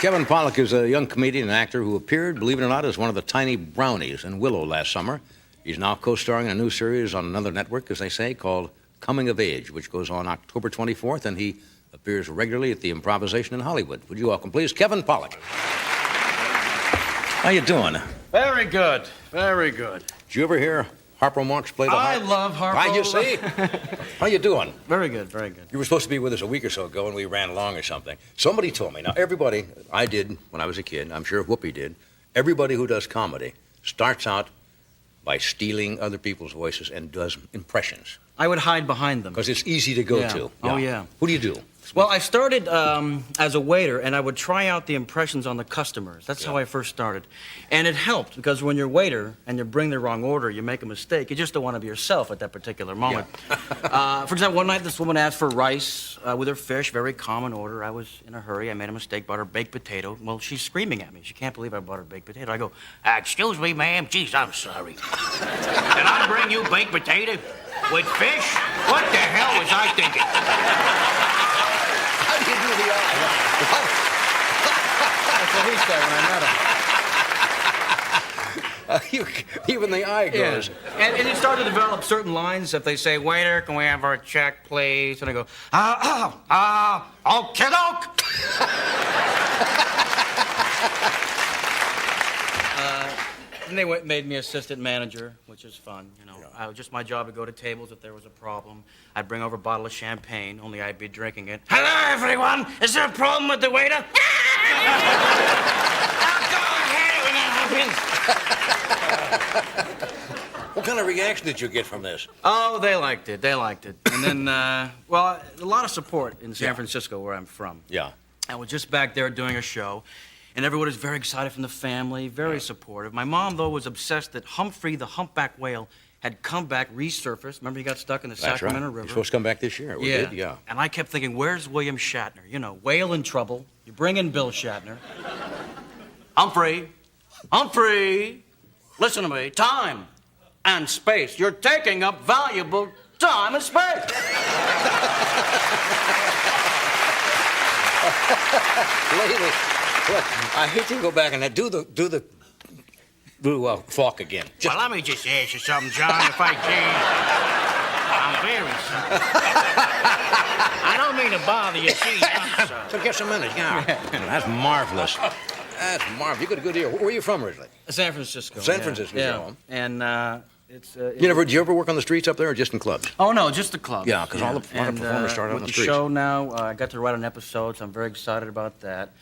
Kevin Pollak is a young comedian and actor who appeared, believe it or not, as one of the tiny brownies in Willow last summer. He's now co-starring in a new series on another network, as they say, called Coming of Age, which goes on October 24th, and he appears regularly at the Improvisation in Hollywood. Would you welcome, please, Kevin Pollak. How you doing? Very good. Very good. Did you ever hear Harpo Marx play the harp? I love Harpo. I just see. How you doing? Very good, very good. You were supposed to be with us a week or so ago, and we ran along or something. Somebody told me. Now, everybody, I did when I was a kid, I'm sure Whoopi did, everybody who does comedy starts out by stealing other people's voices and does impressions. I would hide behind them. Because it's easy to go to. Oh, yeah. Who do you do? Well, I started as a waiter, and I would try out the impressions on the customers. That's how I first started. And it helped, because when you're a waiter and you bring the wrong order, you make a mistake. You just don't want to be yourself at that particular moment. For example, one night this woman asked for rice with her fish, very common order. I was in a hurry. I made a mistake, bought her baked potato. Well, she's screaming at me. She can't believe I bought her baked potato. I go, excuse me, ma'am. Geez, I'm sorry. Can I bring you baked potato with fish? What the hell was I thinking? How do you do the eye? That's what he said when I met him. Even the eye goes. Yeah. And he started to develop certain lines. If they say, waiter, can we have our check, please? And I go, okie doke. And they made me assistant manager, which is fun, you know. Just my job to go to tables if there was a problem. I'd bring over a bottle of champagne, only I'd be drinking it. Hello, everyone. Is there a problem with the waiter? Go ahead when that happens. What kind of reaction did you get from this? Oh, they liked it. They liked it. And then, well, a lot of support in San Francisco, where I'm from. Yeah. I was just back there doing a show. And everyone was very excited from the family, very supportive. My mom, though, was obsessed that Humphrey the humpback whale had come back, resurfaced. Remember, he got stuck in the Sacramento River? He's supposed to come back this year. We did, yeah. And I kept thinking, where's William Shatner? You know, whale in trouble. You bring in Bill Shatner. Humphrey, listen to me. Time and space. You're taking up valuable time and space. Lady. Look, I hate to go back and do the Falk again. Well, let me just ask you something, John, if I can. I'm very sorry. I don't mean to bother you, see. I'm sorry. So get some minutes, yeah. That's marvelous. That's marvelous. You got a good ear. Where are you from originally? San Francisco. San Francisco. Yeah. And did you ever work on the streets up there, or just in clubs? Oh no, just the clubs. Yeah, because all the performers started on the streets. With the show now, I got to write an episode, so I'm very excited about that.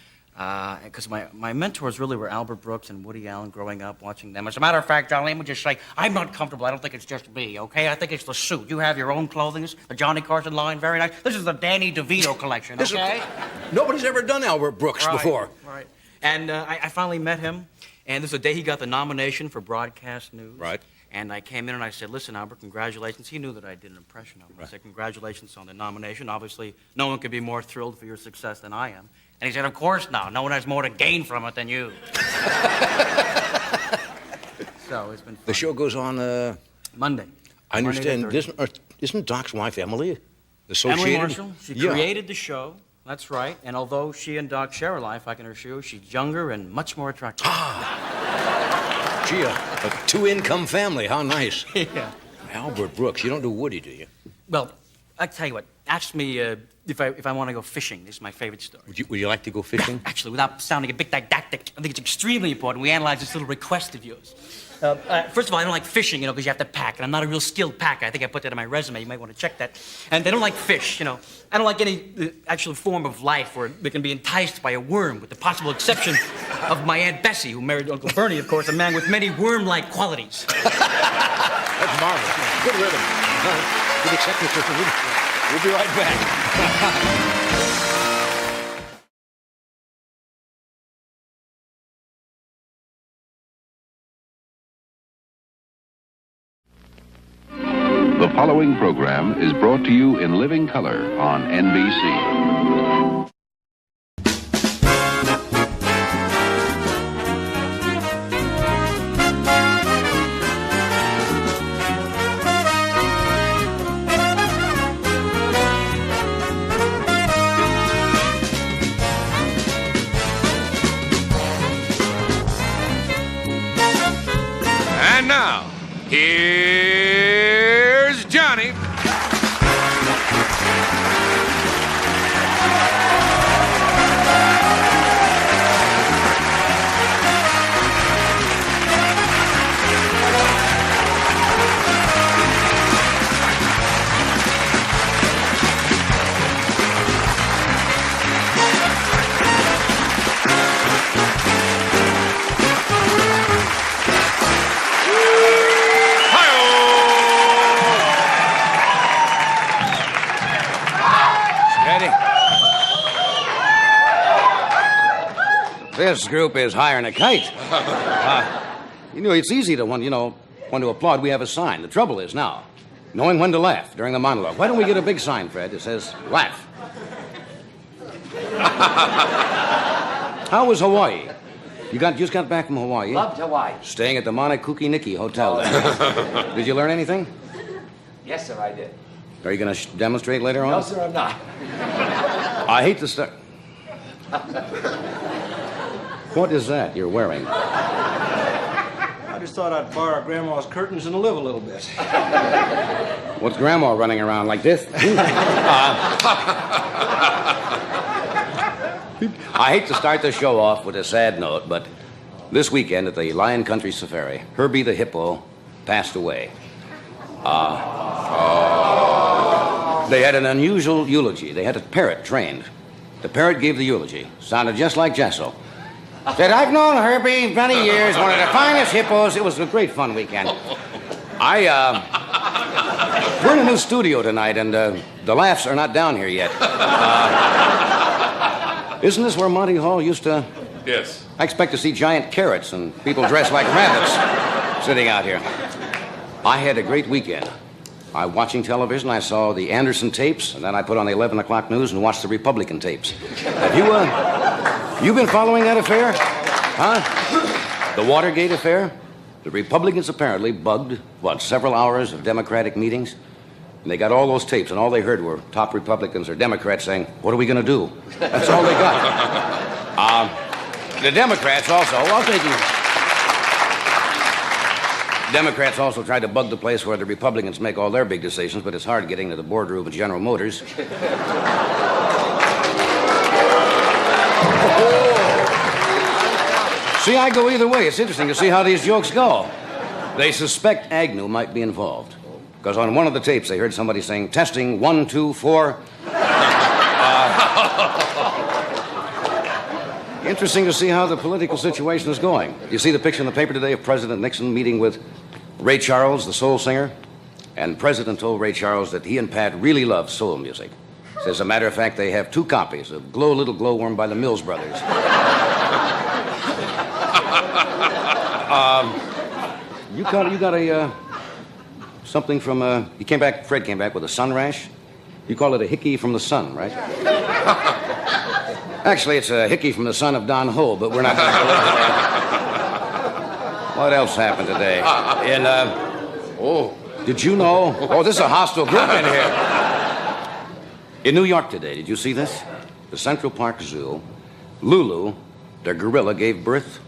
Because my mentors really were Albert Brooks and Woody Allen growing up, watching them. As a matter of fact, John, let me just say, I'm not comfortable. I don't think it's just me, okay? I think it's the suit. You have your own clothing. The Johnny Carson line, very nice. This is the Danny DeVito collection, okay? Nobody's ever done Albert Brooks before. Right. And I finally met him, and this is the day he got the nomination for Broadcast News. Right. And I came in and I said, listen, Albert, congratulations. He knew that I did an impression of him. I said, congratulations on the nomination. Obviously, no one could be more thrilled for your success than I am. And he said, of course not. No one has more to gain from it than you. So it's been fun. The show goes on Monday. I understand. Isn't Doc's wife Emily associated? Emily Marshall. She created the show. That's right. And although she and Doc share a life, I can assure you she's younger and much more attractive. Gee, a two-income family. How nice. Yeah. Albert Brooks. You don't do Woody, do you? Well, I tell you what. Ask me if I want to go fishing. This is my favorite story. Would you like to go fishing? Actually, without sounding a bit didactic, I think it's extremely important we analyze this little request of yours. First of all, I don't like fishing, because you have to pack, and I'm not a real skilled packer. I think I put that in my resume. You might want to check that. And they don't like fish, I don't like any actual form of life where they can be enticed by a worm, with the possible exception of my Aunt Bessie, who married Uncle Bernie, of course, a man with many worm-like qualities. That's marvelous. Good rhythm. Good acceptance, Mr. Woody. We'll be right back. The following program is brought to you in living color on NBC. And now, here's Johnny. This group is hiring a kite. It's easy to when to applaud, we have a sign. The trouble is now, knowing when to laugh during the monologue. Why don't we get a big sign, Fred, that says, laugh? How was Hawaii? You just got back from Hawaii? Loved Hawaii. Staying at the Monokuki Hotel there. Did you learn anything? Yes, sir, I did. Are you going to demonstrate later on? No, sir, I'm not. I hate to start... What is that you're wearing? I just thought I'd borrow Grandma's curtains and live a little bit. What's Grandma running around like this? I hate to start the show off with a sad note, but this weekend at the Lion Country Safari, Herbie the hippo passed away. They had an unusual eulogy. They had a parrot trained. The parrot gave the eulogy. Sounded just like Jessel. Said, I've known Herbie many years, one of the finest hippos. It was a great fun weekend. We're in a new studio tonight, and the laughs are not down here yet. Isn't this where Monty Hall used to... Yes. I expect to see giant carrots and people dressed like rabbits sitting out here. I had a great weekend. Watching television, I saw the Anderson tapes, and then I put on the 11 o'clock news and watched the Republican tapes. Have you been following that affair? Huh? The Watergate affair? The Republicans apparently bugged, several hours of Democratic meetings? And they got all those tapes, and all they heard were top Republicans or Democrats saying, what are we going to do? That's all they got. The Democrats also, Democrats also tried to bug the place where the Republicans make all their big decisions, but it's hard getting to the boardroom of General Motors. See, I go either way. It's interesting to see how these jokes go. They suspect Agnew might be involved. Because on one of the tapes, they heard somebody saying, testing, 1, 2, 4. Interesting to see how the political situation is going. You see the picture in the paper today of President Nixon meeting with Ray Charles, the soul singer? And the president told Ray Charles that he and Pat really love soul music. As a matter of fact, they have 2 copies of Glow Little Glowworm by the Mills Brothers. You got a, something from, Fred came back with a sun rash. You call it a hickey from the sun, right? Actually, it's a hickey from the son of Don Ho, but we're not going to go into that. What else happened today? Did you know? Oh, this is a hostile group in here. In New York today, did you see this? The Central Park Zoo, Lulu, their gorilla, gave birth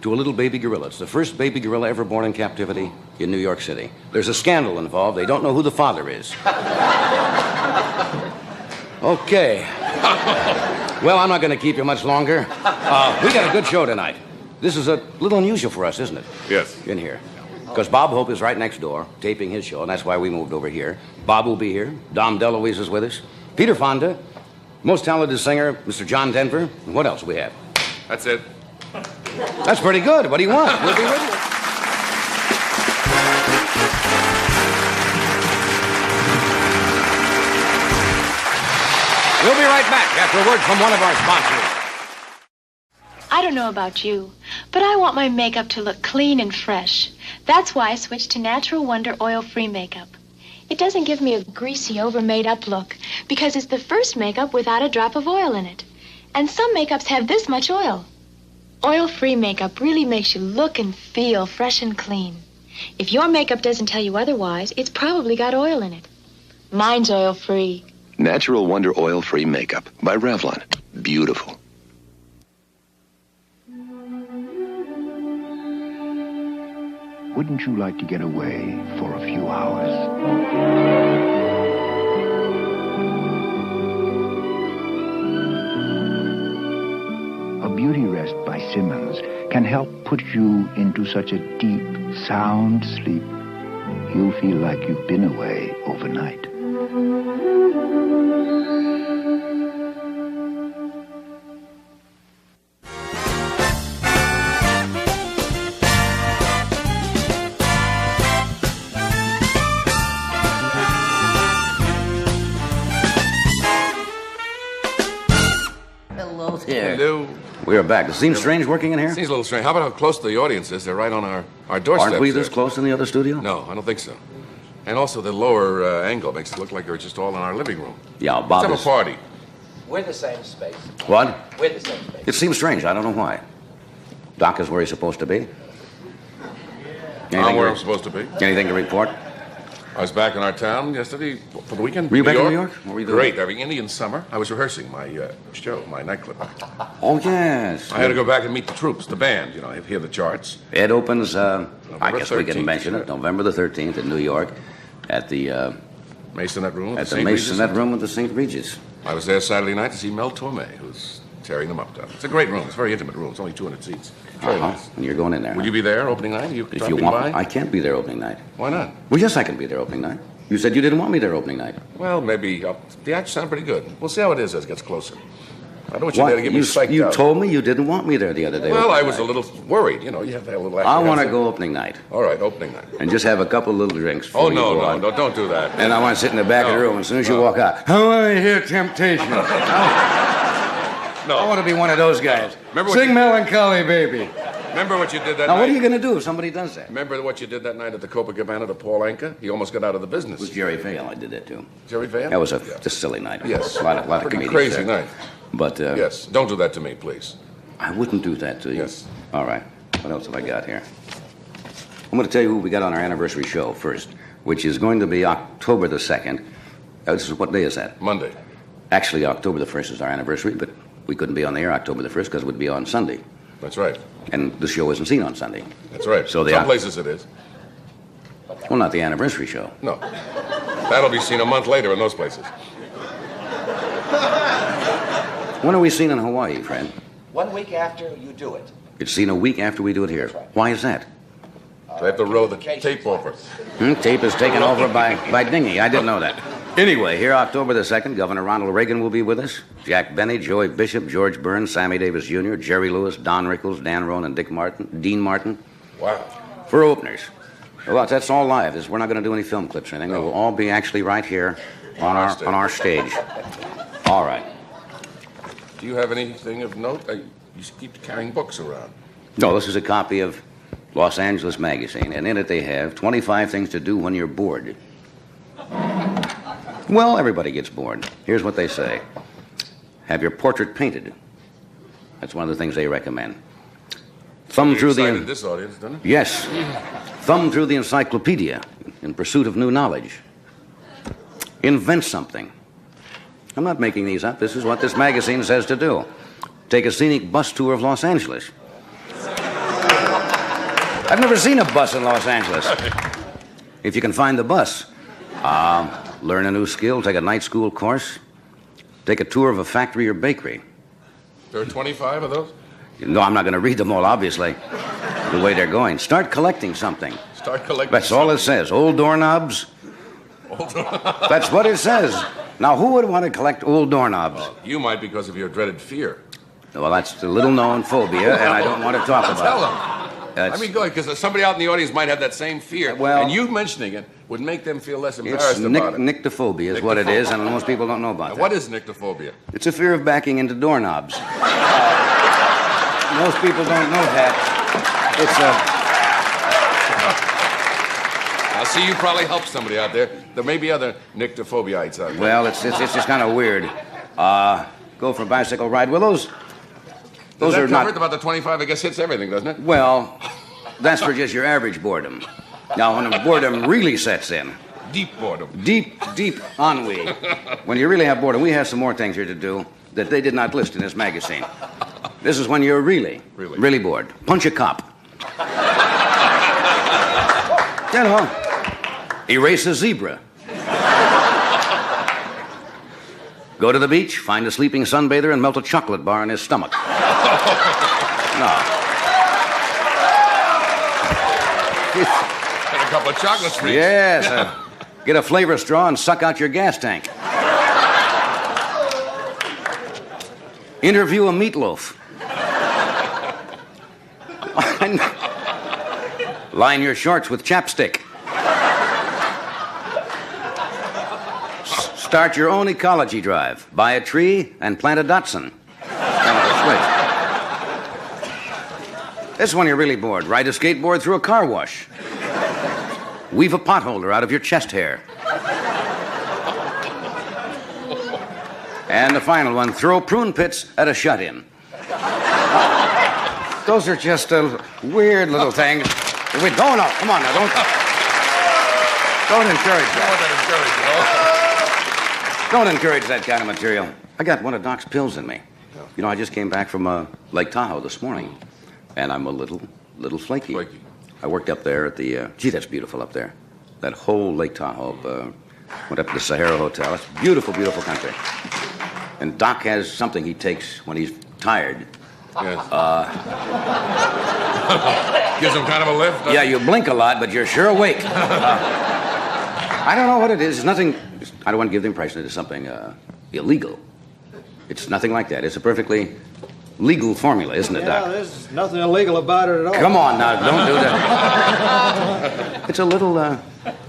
to a little baby gorilla. It's the first baby gorilla ever born in captivity in New York City. There's a scandal involved. They don't know who the father is. Okay. Well, I'm not going to keep you much longer. We got a good show tonight. This is a little unusual for us, isn't it? Yes. In here. Because Bob Hope is right next door, taping his show, and that's why we moved over here. Bob will be here. Dom DeLuise is with us. Peter Fonda, most talented singer, Mr. John Denver. And what else we have? That's it. That's pretty good. What do you want? We'll be with you. We'll be right back after a word from one of our sponsors. I don't know about you, but I want my makeup to look clean and fresh. That's why I switched to Natural Wonder oil-free makeup. It doesn't give me a greasy, over-made-up look because it's the first makeup without a drop of oil in it. And some makeups have this much oil. Oil-free makeup really makes you look and feel fresh and clean. If your makeup doesn't tell you otherwise, it's probably got oil in it. Mine's oil-free. Natural Wonder Oil-Free Makeup by Revlon. Beautiful. Wouldn't you like to get away for a few hours? A Beauty Rest by Simmons can help put you into such a deep, sound sleep, you'll feel like you've been away overnight. Hello there. Hello. We are back. Does it seem strange working in here? Seems a little strange. How about how close the audience is? They're right on our doorstep. Aren't we this close in the other studio? No, I don't think so. And also the lower angle makes it look like they're just all in our living room. Yeah, Let's Bob have a is... party. We're the same space. What? We're the same space. It seems strange. I don't know why. Doc is where he's supposed to be. I'm where I'm supposed to be. Anything to report? I was back in our town yesterday for the weekend. Were you back in New York? What were you doing? Great. Having Indian summer. I was rehearsing my show, my nightclub. Oh, yes. I had to go back and meet the troops, the band, hear the charts. It opens, I guess we 13th, can mention it, November the 13th in New York at the Masonette Room. at the Masonette Room with the St. Regis. I was there Saturday night to see Mel Torme, who's tearing them up down. It's a great room. It's a very intimate room. It's only 200 seats. Very nice. And you're going in there. Will you be there opening night? If you want, I can't be there opening night. Why not? Well, yes, I can be there opening night. You said you didn't want me there opening night. Well, maybe. The acts sound pretty good. We'll see how it is as it gets closer. I don't want you there to get me psyched You out. told me you didn't want me there the other day. Well, I opening was night. a little worried. You have to have a little. I want to go opening night. All right, opening night. And just have a couple little drinks. Oh, before you go on. no, don't do that. And I want to sit in the back of the room. As soon as you walk out, I want to hear Temptation. No. I want to be one of those guys. Remember what Sing you- Melancholy Baby. Remember what you did that Now, night? what are you going to do if somebody does that? Remember what you did that night at the Copacabana to Paul Anka? He almost got out of the business. It was Jerry Vale. I did that too. Jerry Van? That was just a silly night. Yes. A lot of Pretty comedians crazy there. night. But Yes. Don't do that to me, please. I wouldn't do that to you. Yes. All right. What else have I got here? I'm going to tell you who we got on our anniversary show first, which is going to be October the 2nd. What day is that? Monday. Actually, October the 1st is our anniversary, but we couldn't be on the air October the 1st because it would be on Sunday. That's right. And the show isn't seen on Sunday. That's right. So Some places it is. Well, not the anniversary show. No. That'll be seen a month later in those places. When are we seen in Hawaii, Fred? 1 week after you do it. It's seen a week after we do it here. Why is that? They have to roll the tape over. Tape is taken over by Dingy. I didn't know that. Anyway, here October the 2nd, Governor Ronald Reagan will be with us. Jack Benny, Joey Bishop, George Burns, Sammy Davis Jr., Jerry Lewis, Don Rickles, Dan Roan, and Dean Martin. Wow. For openers. Well, that's all live. We're not going to do any film clips or anything. No. It will all be actually right here on our stage. All right. Do you have anything of note? You keep carrying books around. No, this is a copy of Los Angeles Magazine, and in it they have 25 things to do when you're bored. Well, everybody gets bored. Here's what they say. Have your portrait painted. That's one of the things they recommend. Thumb through excited this audience, doesn't it? Yes. Thumb through the encyclopedia in pursuit of new knowledge. Invent something. I'm not making these up. This is what this magazine says to do. Take a scenic bus tour of Los Angeles. I've never seen a bus in Los Angeles. If you can find the bus. Learn a new skill, take a night school course, take a tour of a factory or bakery. There are 25 of those? No, I'm not going to read them all, obviously, the way they're going. Start collecting something. Start collecting That's all it says. Old doorknobs. That's what it says. Now, who would want to collect old doorknobs? You might because of your dreaded fear. Well, that's the little-known phobia, and I don't want to talk about Tell it. them. I mean, go ahead, because somebody out in the audience might have that same fear. Well, and you mentioning it would make them feel less It's embarrassed about it. nyctophobia is what it is, and most people don't know about Now, that. what is nyctophobia? It's a fear of backing into doorknobs. Most people don't know that. I see you probably helped somebody out there. There may be other nyctophobia-ites out there. Well, it's just kind of weird. Go for a bicycle ride. Well, those Does are that cover it? not. About the 25, I guess, hits everything, doesn't it? Well, that's for just your average boredom. Now, when the boredom really sets in, Deep boredom. deep ennui, when you really have boredom, we have some more things here to do that they did not list in this magazine. This is when you're really bored. Punch a cop. You know, erase a zebra. Go to the beach, find a sleeping sunbather, and melt a chocolate bar in his stomach. No. Get a couple of chocolate treats. Yes. Get a flavor straw and suck out your gas tank. Interview a meatloaf. Line your shorts with chapstick. Start your own ecology drive. Buy a tree and plant a Datsun. This one you're really bored. Ride a skateboard through a car wash. Weave a potholder out of your chest hair. And the final one, throw prune pits at a shut-in. Those are just weird little things. Wait, no, come on now, don't encourage that. Don't encourage that kind of material. I got one of Doc's pills in me. You know, I just came back from Lake Tahoe this morning, and I'm a little flaky. Flaky. I worked up there at the, gee, that's beautiful up there. That whole Lake Tahoe, went up to the Sahara Hotel. It's beautiful, beautiful country. And Doc has something he takes when he's tired. Yes. Gives him kind of a lift. Yeah, you blink a lot, but you're sure awake. I don't know what it is. It's nothing. I don't want to give the impression that it's something illegal. It's nothing like that. It's a perfectly legal formula, isn't it, Doc? Yeah, there's nothing illegal about it at all. Come on now, don't do that. It's a little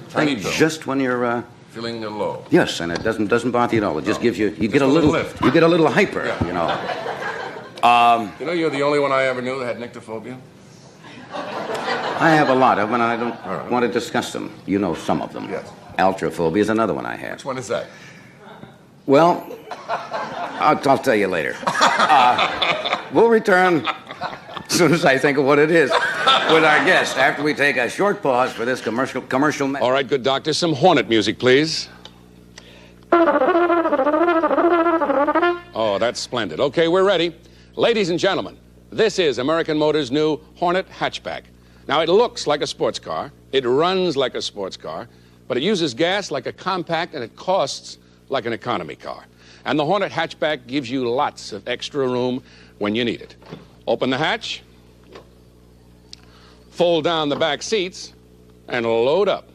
thing just when you're feeling low. Yes, and it doesn't bother you at all. It just gives you get a a little lift. You get a little hyper, you know. You know, you're the only one I ever knew that had nyctophobia. I have a lot of them, and I don't want to discuss them. You know some of them. Yes. Altrophobia is another one I have. Which one is that? Well, I'll tell you later. We'll return as soon as I think of what it is with our guest after we take a short pause for this commercial. All right, good doctor. Some Hornet music, please. Oh, that's splendid. Okay, we're ready. Ladies and gentlemen, this is American Motors' new Hornet hatchback. Now, it looks like a sports car, it runs like a sports car, but it uses gas like a compact, and it costs like an economy car. And the Hornet hatchback gives you lots of extra room when you need it. Open the hatch, fold down the back seats, and load up.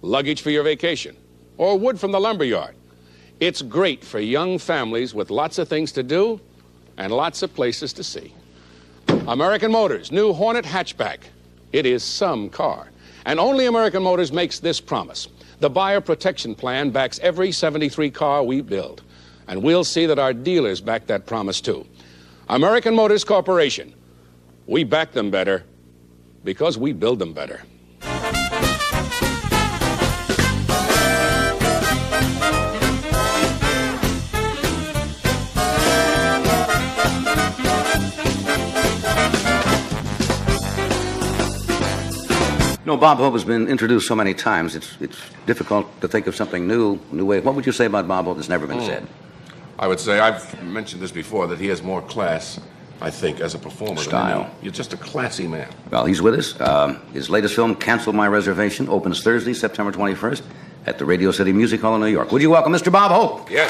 Luggage for your vacation, or wood from the lumberyard. It's great for young families with lots of things to do and lots of places to see. American Motors, new Hornet hatchback. It is some car. And only American Motors makes this promise. The buyer protection plan backs every 73 car we build. And we'll see that our dealers back that promise too. American Motors Corporation. We back them better because we build them better. You know, Bob Hope has been introduced so many times, it's difficult to think of something new way. What would you say about Bob Hope that's never been said? I would say, I've mentioned this before, that he has more class, I think, as a performer. Style. Than you're just a classy man. Well, he's with us. His latest film, Cancel My Reservation, opens Thursday, September 21st at the Radio City Music Hall in New York. Would you welcome Mr. Bob Hope? Yes.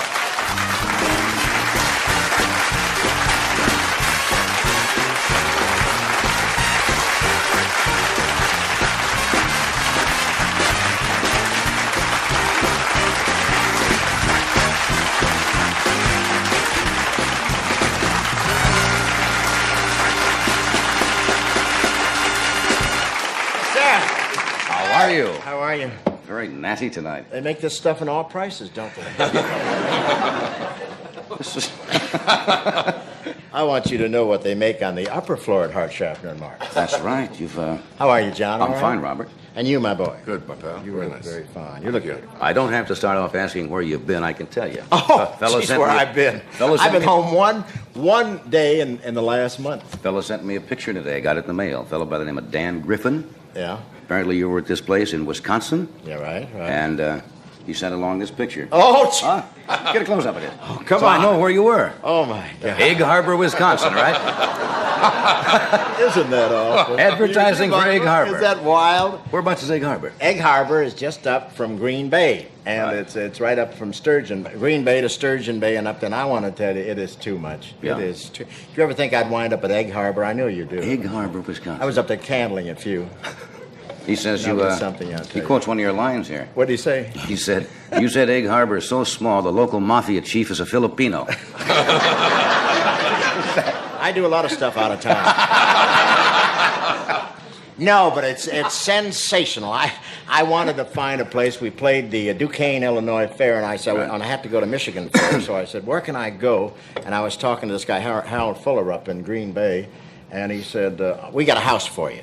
How are you? How are you? Very natty tonight. They make this stuff in all prices, don't they? I want you to know what they make on the upper floor at Hart, Shatner and Mark. That's right. You've. How are you, John? I'm All right? fine, Robert. And you, my boy? Good, my pal. You Very look nice. very fine. You look good. I don't have to start off asking where you've been. I can tell you. Oh, Fella geez, sent where me- I've been. Fella I've sent been me- home one day in the last month. Fella sent me a picture today. I got it in the mail. A fellow by the name of Dan Griffin. Yeah. Apparently you were at this place in Wisconsin. Yeah, right. And he sent along this picture. Oh, Get a close up of it. come so on. I know where you were. Oh, my God. Egg Harbor, Wisconsin, right? Isn't that awful? Advertising for Egg Harbor. Is that wild? Whereabouts is Egg Harbor? Egg Harbor is just up from Green Bay, and it's right up from Green Bay to Sturgeon Bay and up there. And I want to tell you, it is too much. Yeah. It is too. Do you ever think I'd wind up at Egg Harbor? I know you do. Egg Harbor, Wisconsin. I was up there candling a few. He says That you. was something I'll tell He you. quotes one of your lines here. What did he say? He said, "You said Egg Harbor is so small, the local mafia chief is a Filipino." I do a lot of stuff out of town. No, but it's sensational. I wanted to find a place. We played the Duquesne, Illinois Fair, and I said, and I had to go to Michigan Fair, so I said, where can I go? And I was talking to this guy, Harold Fuller, up in Green Bay, and he said, we got a house for you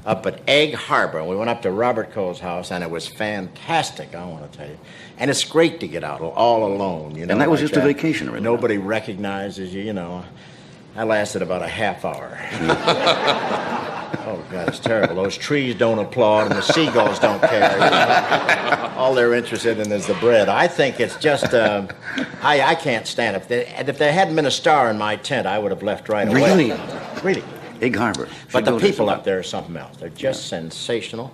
up at Egg Harbor. And we went up to Robert Cole's house, and it was fantastic, I want to tell you. And it's great to get out all alone, you know. And that was like just a vacation, really. Nobody recognizes you, you know. I lasted about a half hour. Oh, God, it's terrible. Those trees don't applaud and the seagulls don't care. You know? All they're interested in is the bread. I think it's just, I can't stand it. If there hadn't been a star in my tent, I would have left right away. Really? Really. Egg Harbor. But the people up there are something else. They're just sensational.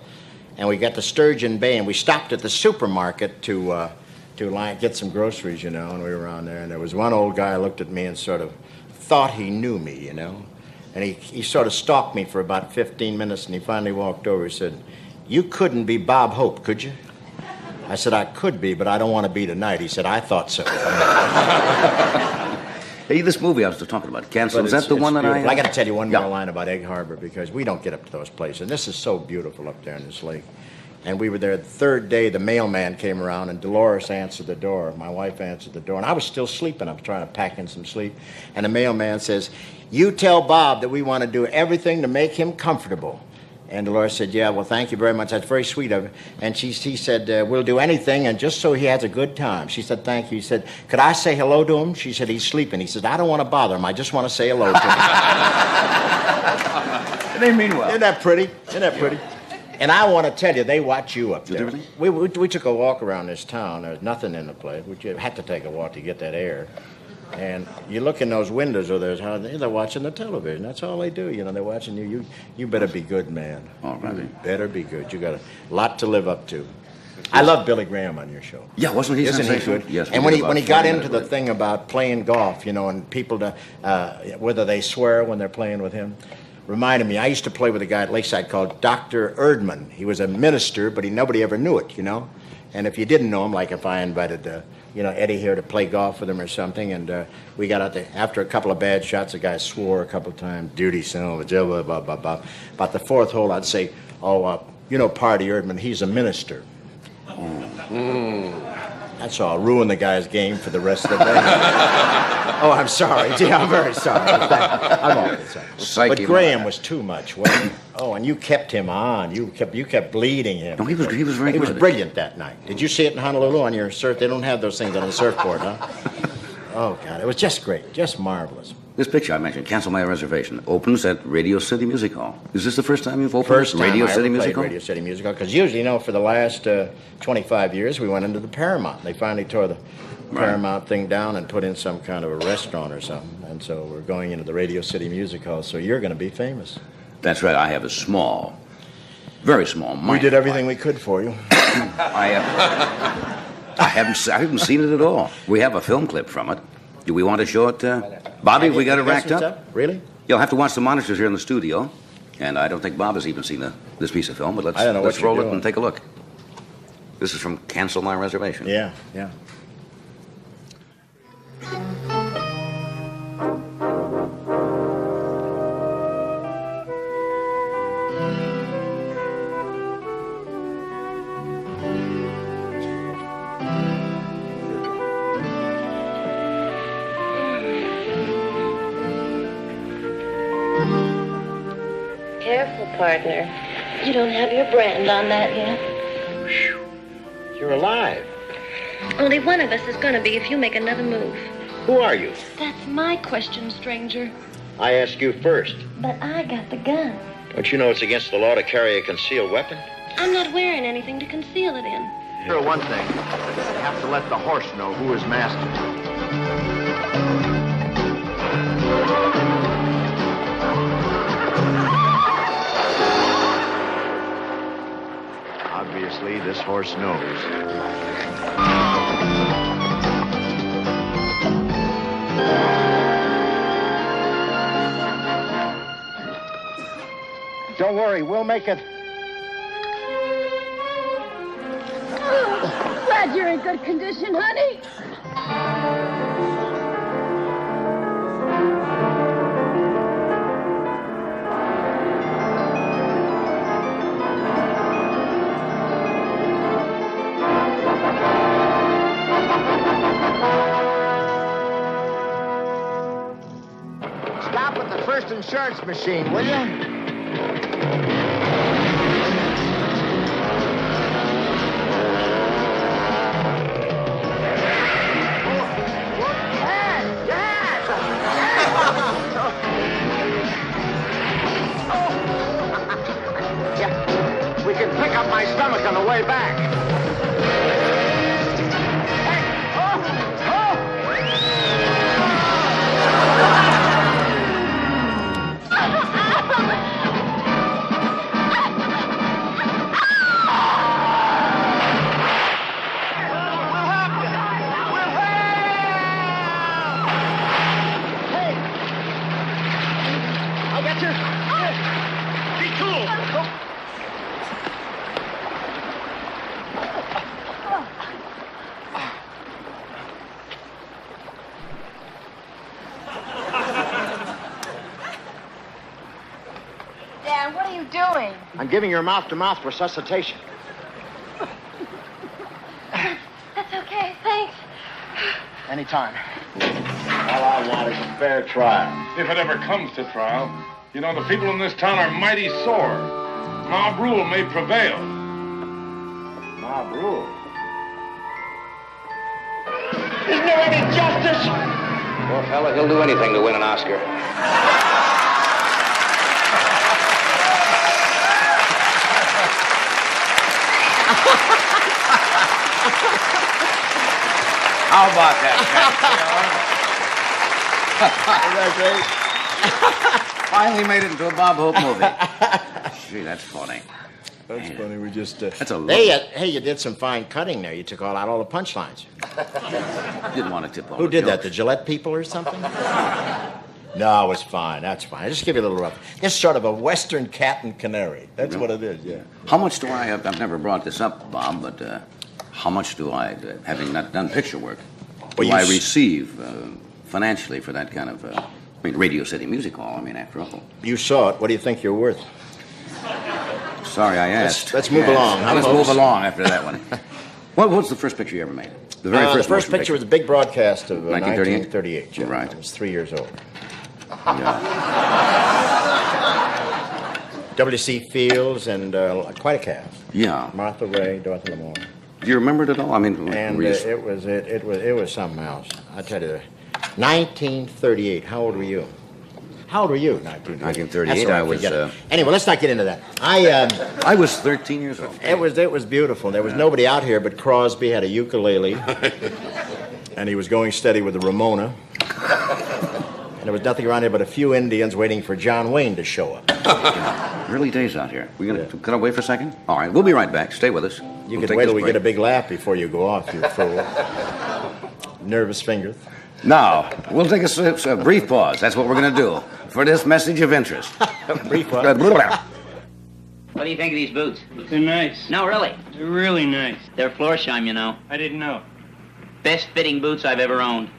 And we got to Sturgeon Bay, and we stopped at the supermarket to get some groceries, you know, and we were around there. And there was one old guy who looked at me and sort of thought he knew me, you know. And he sort of stalked me for about 15 minutes, and he finally walked over. He said, "You couldn't be Bob Hope, could you?" I said, "I could be, but I don't want to be tonight." He said, "I thought so." Hey, this movie I was talking about, Cancel, is that the one that I got to tell you one more line about Egg Harbor, because we don't get up to those places. And this is so beautiful up there in this lake. And we were there the third day. The mailman came around, and Dolores answered the door. My wife answered the door, and I was still sleeping. I was trying to pack in some sleep. And the mailman says, "You tell Bob that we want to do everything to make him comfortable." And Dolores said, "Yeah, well, thank you very much. That's very sweet of you." And he said, "We'll do anything, and just so he has a good time." She said, "Thank you." He said, "Could I say hello to him?" She said, "He's sleeping." He said, "I don't want to bother him. I just want to say hello to him." They mean well. Isn't that pretty? Isn't that pretty? And I want to tell you, they watch you up there. We took a walk around this town. There's nothing in the place. We had to take a walk to get that air. And you look in those windows of theirs, they're watching the television. That's all they do. You know, they're watching you. You better be good, man. All right. You better be good. You got a lot to live up to. I love Billy Graham on your show. Yeah, wasn't he Isn't he sensational? good? Yes. And when he got into the thing about playing golf, you know, and people whether they swear when they're playing with him, reminded me. I used to play with a guy at Lakeside called Dr. Erdman. He was a minister, but nobody ever knew it, you know. And if you didn't know him, like if I invited Eddie here to play golf with him or something, and we got out there after a couple of bad shots, the guy swore a couple of times, "Duty, son of a blah, blah, blah, blah." About the fourth hole, I'd say, Party Erdman, he's a minister. That's all. Ruin the guy's game for the rest of the day. Oh, I'm sorry. Yeah, I'm very sorry. I'm always sorry. But Graham was too much, wasn't he? Oh, and you kept him on. You kept bleeding him. No, he was very good. He was brilliant that night. Did you see it in Honolulu on your surf? They don't have those things on the surfboard, huh? Oh, God. It was just great. Just marvelous. This picture I mentioned, Cancel My Reservation, opens at Radio City Music Hall. Is this the first time you've opened Radio City Music Hall? Radio City Music Hall, because usually, for the last 25 years, we went into the Paramount. They finally tore the Paramount thing down and put in some kind of a restaurant or something. And so we're going into the Radio City Music Hall, so you're going to be famous. That's right. I have a small, very small mic. We did everything we could for you. I haven't seen it at all. We have a film clip from it. Do we want to show it? Bobby, we got it racked up? Really? You'll have to watch the monitors here in the studio. And I don't think Bob has even seen this piece of film, but let's roll it and take a look. This is from Cancel My Reservation. Yeah. Careful, partner. You don't have your brand on that yet. You're alive. Only one of us is going to be if you make another move. Who are you? That's my question, stranger. I ask you first. But I got the gun. Don't you know it's against the law to carry a concealed weapon? I'm not wearing anything to conceal it in. Sure, one thing. You have to let the horse know who is master. horse knows. Don't worry, we'll make it. Glad you're in good condition, honey. Stop at the first insurance machine, will you? We can pick up my stomach on the way back. I'll get you. Be cool. Dan, what are you doing? I'm giving her mouth-to-mouth resuscitation. That's okay, thanks. Anytime. All I want is a fair trial. If it ever comes to trial, you know, the people in this town are mighty sore. Mob rule may prevail. Mob rule? Isn't there any justice? Poor fella, he'll do anything to win an Oscar. How about that, Pat? Finally made it into a Bob Hope movie. Gee, that's funny. That's funny. We just. That's a Hey, you did some fine cutting there. You took out all the punchlines. Didn't want to tip off. Who did that? The Gillette people or something? No, it was fine. That's fine. I just give you a little rough. It's sort of a Western cat and canary. That's what it is. Yeah. How much do I? I've never brought this up, Bob, but how much do I, having not done picture work, do I receive financially for that kind of? I mean, Radio City Music Hall. I mean, after all. You saw it. What do you think you're worth? Sorry, I asked. Let's move along. Let's move along after that one. What's the first picture you ever made? The very the first picture was a big broadcast of 1938. 1938. Yeah. Right. I was 3 years old. Yeah. W.C. Fields and quite a cast. Yeah. Martha Ray, Dorothy Lamour. Do you remember it at all? I mean, And it was something else. I tell you, 1938. How old were you? How old were you? 1938. I was. Anyway, let's not get into that. I was 13 years old. It was beautiful. There was nobody out here, but Crosby had a ukulele, and he was going steady with the Ramona. And there was nothing around here but a few Indians waiting for John Wayne to show up. Early days out here. We're gonna cut away for a second. All right, we'll be right back. Stay with us. You can wait till we get a big laugh before you go off, you fool. Nervous fingers. Now, we'll take a brief pause. That's what we're going to do for this message of interest. Brief pause. What do you think of these boots? They're nice. No, really. They're really nice. They're Florsheim, you know. I didn't know. Best fitting boots I've ever owned.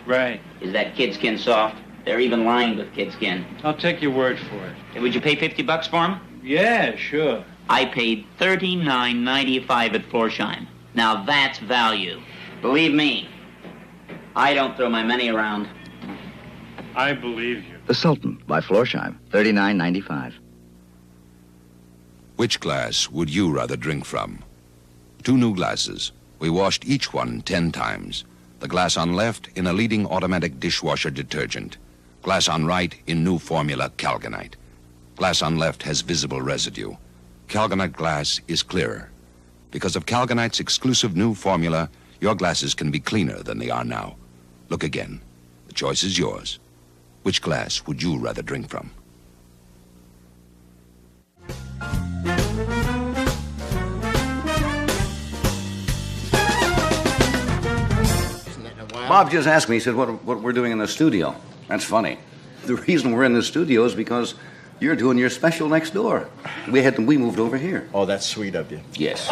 Right. Is that kid skin soft? They're even lined with kid skin. I'll take your word for it. Hey, would you pay $50 for them? Yeah, sure. I paid $39.95 at Florsheim. Now that's value. Believe me, I don't throw my money around. I believe you. The Sultan by Florsheim, $39.95. Which glass would you rather drink from? 2 new glasses. We washed each one 10 times. The glass on left in a leading automatic dishwasher detergent. Glass on right in new formula Calgonite. Glass on left has visible residue. Calgonite glass is clearer. Because of Calgonite's exclusive new formula, your glasses can be cleaner than they are now. Look again. The choice is yours. Which glass would you rather drink from? Bob just asked me, he said, what we're doing in the studio. That's funny. The reason we're in the studio is because you're doing your special next door. We moved over here. Oh, that's sweet of you. Yes.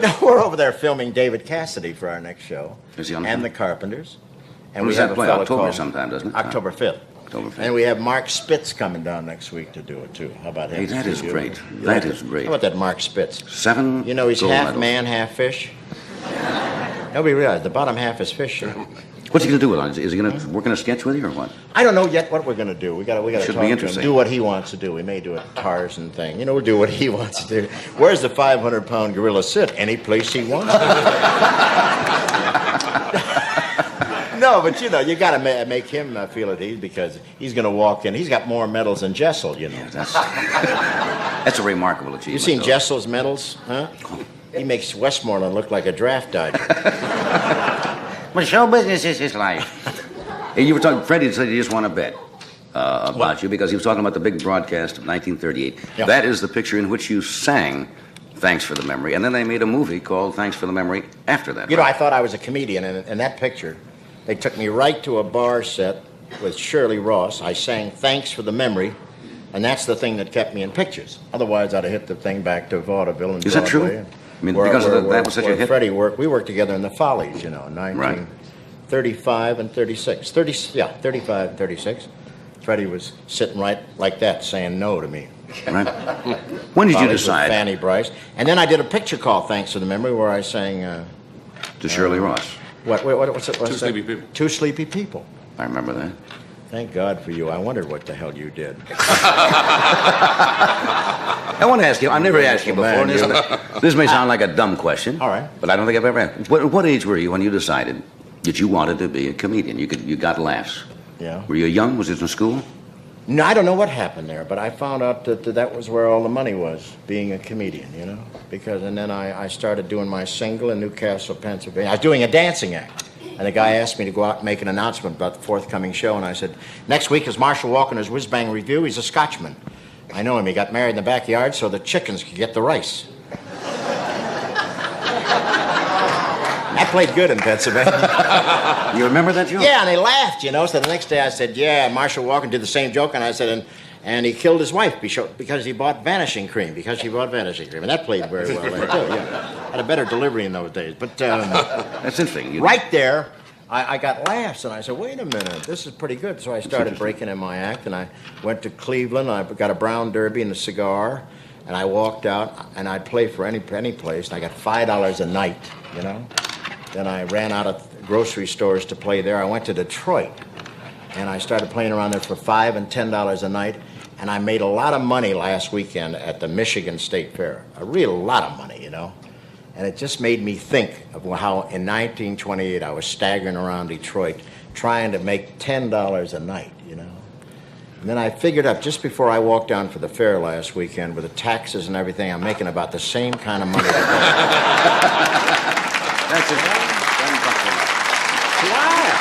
No, we're over there filming David Cassidy for our next show. Is he on? And the Carpenters. And When we does have that a play? fellow October called- sometime, doesn't it? October 5th. October 5th. And we have Mark Spitz coming down next week to do it, too. How about him? Hey, that is You- great. you That like is it? great. How about that Mark Spitz? 7 You know, he's gold half medals. man, half fish. Nobody realized the bottom half is fish. What's he going to do with it? Is he going to work in a sketch with you or what? I don't know yet what we're going to do. We got to Should talk be to him, interesting. do what he wants to do. We may do a Tarzan thing. You know, we'll do what he wants to do. Where's the 500-pound gorilla sit? Any place he wants. No, but you know, you got to make him feel at ease because he's going to walk in. He's got more medals than Jessel, you know. Yeah, that's a remarkable achievement. You seen though. Jessel's medals, huh? He makes Westmoreland look like a draft dodger. Well, show business is his life. Hey, you were talking, Freddie said he just won a bet about you because he was talking about the big broadcast of 1938. Yeah. That is the picture in which you sang Thanks for the Memory, and then they made a movie called Thanks for the Memory after that. You know, I thought I was a comedian, and in that picture, they took me right to a bar set with Shirley Ross. I sang Thanks for the Memory, and that's the thing that kept me in pictures. Otherwise, I'd have hit the thing back to vaudeville and Is that true? Broadway. I mean, because of that was such a hit? Freddie worked. We worked together in the Follies, you know, 1935 and 36. 35 and 36. Freddie was sitting right like that saying no to me. Right. When did you Follies with decide? Fanny Bryce. And then I did a picture called Thanks for the Memory where I sang... To Shirley Ross. What's it? Two Sleepy People. Two Sleepy People. I remember that. Thank God for you. I wondered what the hell you did. I want to ask you, I've never asked you before, and this may sound like a dumb question. All right. But I don't think I've ever asked. What age were you when you decided that you wanted to be a comedian? You got laughs. Yeah. Were you young? Was it in school? No, I don't know what happened there, but I found out that was where all the money was, being a comedian, you know? And then I started doing my single in Newcastle, Pennsylvania. I was doing a dancing act. And the guy asked me to go out and make an announcement about the forthcoming show, and I said, next week is Marshall Walkender's Whiz Bang Review. He's a Scotchman. I know him. He got married in the backyard so the chickens could get the rice. That played good in Pennsylvania. You remember that joke? Yeah, and they laughed, you know. So the next day I said, yeah, Marshall Walken did the same joke, and I said, and he killed his wife because he bought vanishing cream, And that played very well there, too, yeah. Had a better delivery in those days. But that's interesting. Right there, I got laughs, and I said, wait a minute, this is pretty good. So I started breaking in my act, and I went to Cleveland. I got a brown derby and a cigar, and I walked out, and I'd play for any place, and I got $5 a night, you know. Then I ran out of grocery stores to play there. I went to Detroit, and I started playing around there for $5 and $10 a night, and I made a lot of money last weekend at the Michigan State Fair. A real lot of money, you know. And it just made me think of how in 1928 I was staggering around Detroit trying to make $10 a night, you know. And then I figured up just before I walked down for the fair last weekend with the taxes and everything, I'm making about the same kind of money. That's it. Wow.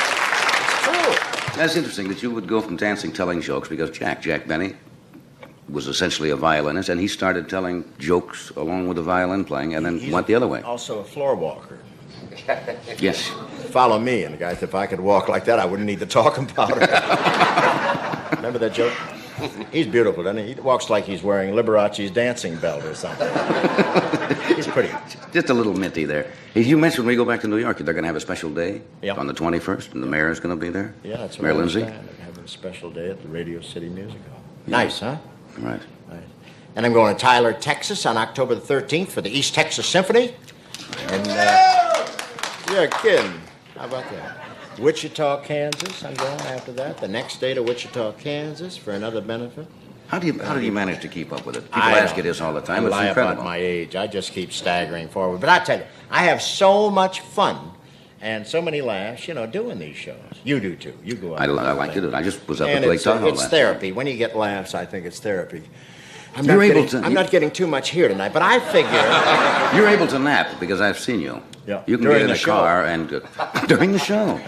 It's true. That's interesting that you would go from dancing telling jokes because Jack Benny was essentially a violinist, and he started telling jokes along with the violin playing, and then went the other way. Also a floor walker. Yes. Follow me, and the guy said, if I could walk like that, I wouldn't need the talcum powder. Remember that joke? He's beautiful, doesn't he? He walks like he's wearing Liberace's dancing belt or something. He's pretty. Just a little minty there. Hey, you mentioned when we go back to New York, they're going to have a special day on the 21st, and the mayor is going to be there. Yeah, that's what Mayor I Lindsay. understand. They're having a special day at the Radio City Music Hall. Nice, huh? Right. Nice. And I'm going to Tyler, Texas on October the 13th for the East Texas Symphony. And, you're kidding. How about that? Wichita, Kansas, I'm going after that. The next day to Wichita, Kansas for another benefit. How do you manage to keep up with it? People ask you this all the time. I It's lie incredible. about my age. I just keep staggering forward. But I tell you, I have so much fun and so many laughs, you know, doing these shows. You do too. You go out. I like to do it. I just was up and at Lake Tahoe it's last therapy. When you get laughs, I think it's therapy. I'm not getting too much here tonight, but I figure you're able to nap because I've seen you. Yeah. You can During get in the a show. car and during the show.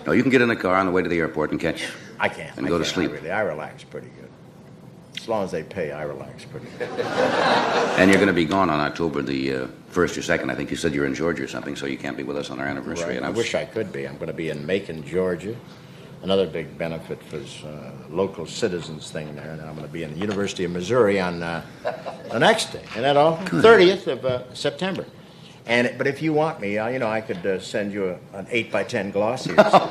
No, you can get in a car on the way to the airport and catch. I can't. And go to sleep. I relax pretty good. As long as they pay, I relax pretty good. And you're going to be gone on October the 1st or 2nd. I think you said you're in Georgia or something, so you can't be with us on our anniversary. Right. And I wish I could be. I'm going to be in Macon, Georgia. Another big benefit for local citizens thing there. And I'm going to be in the University of Missouri on the next day. Isn't that all? 30th of September. But if you want me, I could send you an 8x10 glossy or something.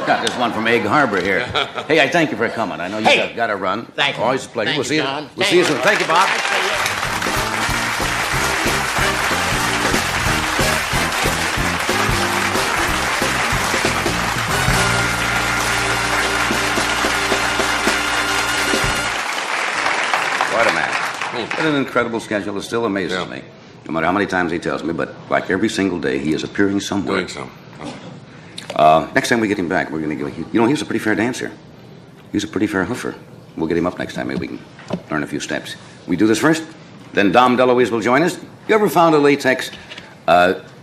Got this one from Egg Harbor here. Hey, I thank you for coming. I know you've got to run. Thank you. Always a pleasure. Thank We'll you, see you. John. We'll see you soon. Thank you, Bob. What a man. What an incredible schedule. It still amazes me. No matter how many times he tells me, but like every single day, he is appearing somewhere. Doing some. Next time we get him back, we're going to give him... You know, he's a pretty fair dancer. He's a pretty fair hoofer. We'll get him up next time. Maybe we can learn a few steps. We do this first, then Dom DeLuise will join us. You ever found a latex...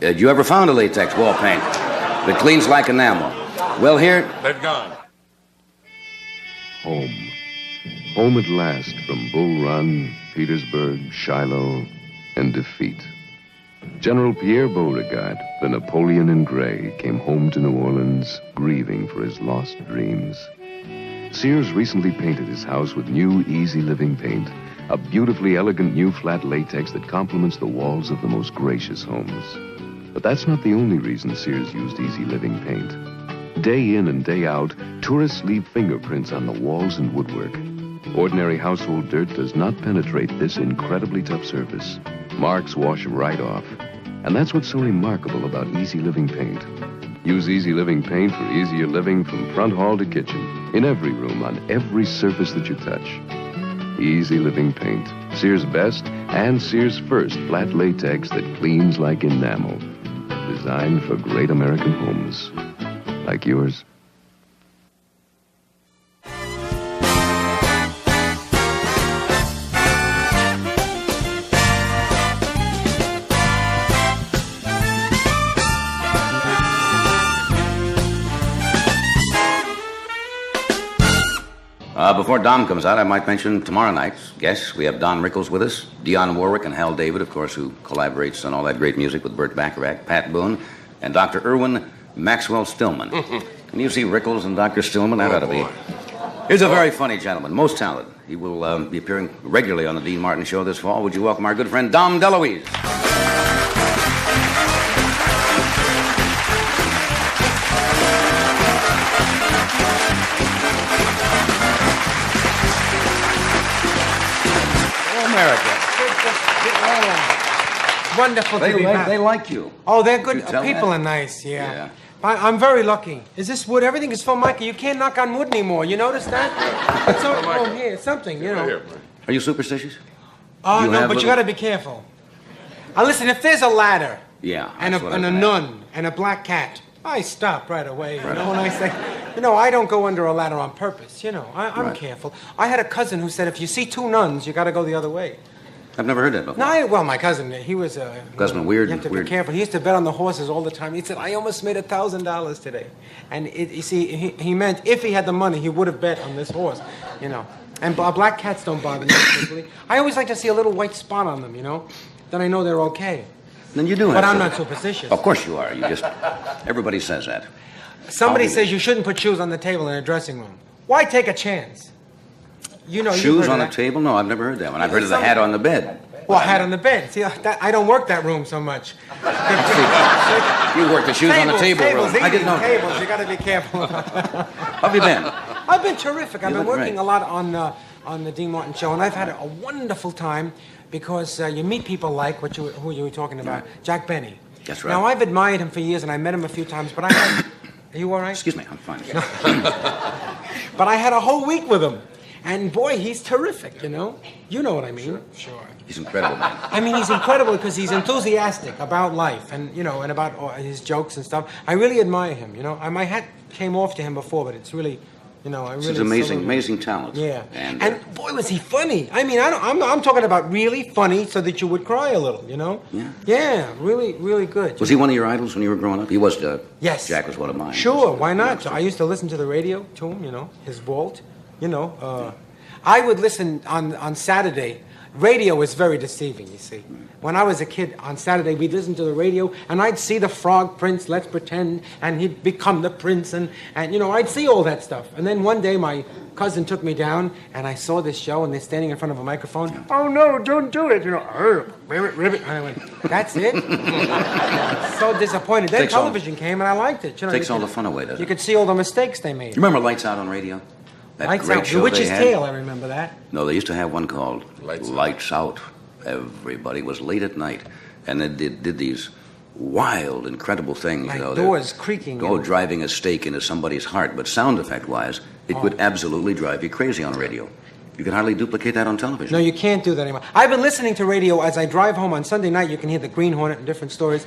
you ever found a latex wall paint that cleans like enamel? Well, here... They've gone. Home. Home at last from Bull Run, Petersburg, Shiloh, and defeat. General Pierre Beauregard, the Napoleon in gray, came home to New Orleans, grieving for his lost dreams. Sears recently painted his house with new Easy Living paint, a beautifully elegant new flat latex that complements the walls of the most gracious homes. But that's not the only reason Sears used Easy Living paint. Day in and day out, tourists leave fingerprints on the walls and woodwork. Ordinary household dirt does not penetrate this incredibly tough surface. Marks wash right off. And that's what's so remarkable about Easy Living paint. Use Easy Living paint for easier living from front hall to kitchen, in every room, on every surface that you touch. Easy Living paint, Sears' best and Sears' first flat latex that cleans like enamel. Designed for great American homes, like yours. Before Dom comes out, I might mention tomorrow night's guests. We have Don Rickles with us, Dionne Warwick and Hal David, of course, who collaborates on all that great music with Burt Bacharach, Pat Boone, and Dr. Irwin Maxwell Stillman. Can you see Rickles and Dr. Stillman? That ought to be. He's a very funny gentleman, most talented. He will be appearing regularly on the Dean Martin Show this fall. Would you welcome our good friend Dom DeLuise? America. Wonderful to be back. They like you. Oh, they're good. People People are nice, yeah. I'm very lucky. Is this wood? Everything is for Micah. You can't knock on wood anymore. You notice that? It's over here. Something, you know. Are you superstitious? Oh, no, but you got to be careful. Listen, if there's a ladder and a nun and a black cat, I stop right away. You know, when I say, I don't go under a ladder on purpose. I'm careful. I had a cousin who said if you see two nuns, you got to go the other way. I've never heard that before. No, well, my cousin, he was weird. You have to be careful. He used to bet on the horses all the time. He said, I almost made $1,000 today. And you see, he meant if he had the money, he would have bet on this horse, And black cats don't bother me particularly. I always like to see a little white spot on them, Then I know they're okay. Then you do have But I'm some. not superstitious. Of course you are. Everybody says that. Somebody says you shouldn't put shoes on the table in a dressing room. Why take a chance? Shoes on the table? No, I've never heard that one. I've heard of the hat on the bed. Well, hat on the bed. See, I don't work that room so much. You work the shoes on the table room. I didn't know that. Tables, you got to be careful about that. How have you been? I've been terrific. I've been working great. a lot on the Dean Martin Show, and I've had a wonderful time because you meet people like who you were talking about, Jack Benny. That's right. Now, I've admired him for years, and I met him a few times, but are you all right? Excuse me, I'm fine. But I had a whole week with him. And boy, he's terrific, You know what I mean? Sure. He's incredible, man. I mean, he's incredible because he's enthusiastic about life and, and about his jokes and stuff. I really admire him, My hat came off to him before, but it's really, I really... He's amazing talent. Yeah. And boy, was he funny. I mean, I'm talking about really funny so that you would cry a little, Yeah. Yeah, really, really good. Was he one of your idols when you were growing up? He was, yes. Jack was one of mine. Sure, why not? I used to listen to the radio to him, his vault. I would listen on Saturday. Radio is very deceiving, you see. When I was a kid, on Saturday, we'd listen to the radio, and I'd see the Frog Prince, Let's Pretend, and he'd become the prince, and you know, I'd see all that stuff. And then one day, my cousin took me down, and I saw this show, and they're standing in front of a microphone. Yeah. Oh, no, don't do it. You know, ribbit. And I went, that's it? So disappointed. Then television came, and I liked it. You know, takes all the fun away, doesn't it? You could see all the mistakes they made. You remember Lights Out on radio? That Lights great Out. show The Witch's they had? Tale, I remember that. No, they used to have one called Lights Out. Everybody was late at night, and they did these wild, incredible things. Like you know, doors creaking. Oh, driving a stake into somebody's heart. But sound effect-wise, it would absolutely drive you crazy on radio. You can hardly duplicate that on television. No, you can't do that anymore. I've been listening to radio as I drive home on Sunday night. You can hear the Green Hornet and different stories.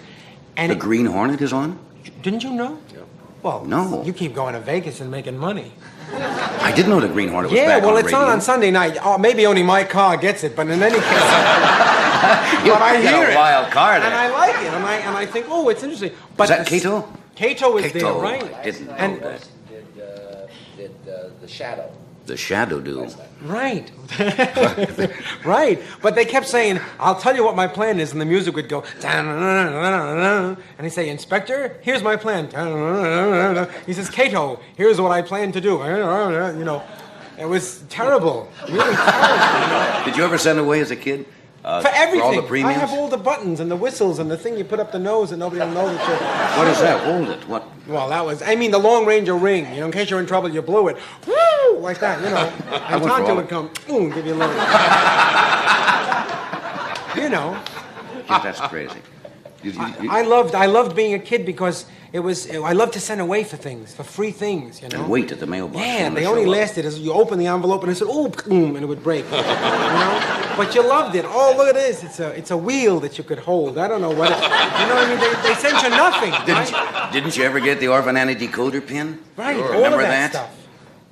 And the Green Hornet is on? Didn't you know? Yeah. Well, no. You keep going to Vegas and making money. I didn't know the Green Hornet was back on radio. Yeah, well, it's on Sunday night. Oh, maybe only my car gets it, but in any case, but I hear it. Wild car there. And I like it, and I think, oh, it's interesting. But is that Cato? Cato is there, right? I didn't know that. Did The Shadow. The Shadow do. Right. Right. But they kept saying, I'll tell you what my plan is, and the music would go, and he'd say, Inspector, here's my plan. He says, Cato, here's what I plan to do. You know, it was terrible. Really terrible. You know? Did you ever send away as a kid? For everything. For all the premiums? I have all the buttons and the whistles and the thing you put up the nose and nobody will know that you're... What is that? Hold it. What? Well, that was... I mean, the long ranger ring. You know, in case you're in trouble, you blew it. Woo! Like that, you know. And Tonto would come, give you a little... You know. Yeah, that's crazy. I loved being a kid because I loved to send away for things, for free things, you know. And wait at the mailbox. Yeah, they only lasted as you open the envelope and it said, oh, and it would break. You know? But you loved it. Oh, look at this. It's a wheel that you could hold. I don't know what it, you know what I mean? They sent you nothing. Didn't you ever get the Orphan Annie decoder pin? Right, Sure. all Remember of that that? stuff.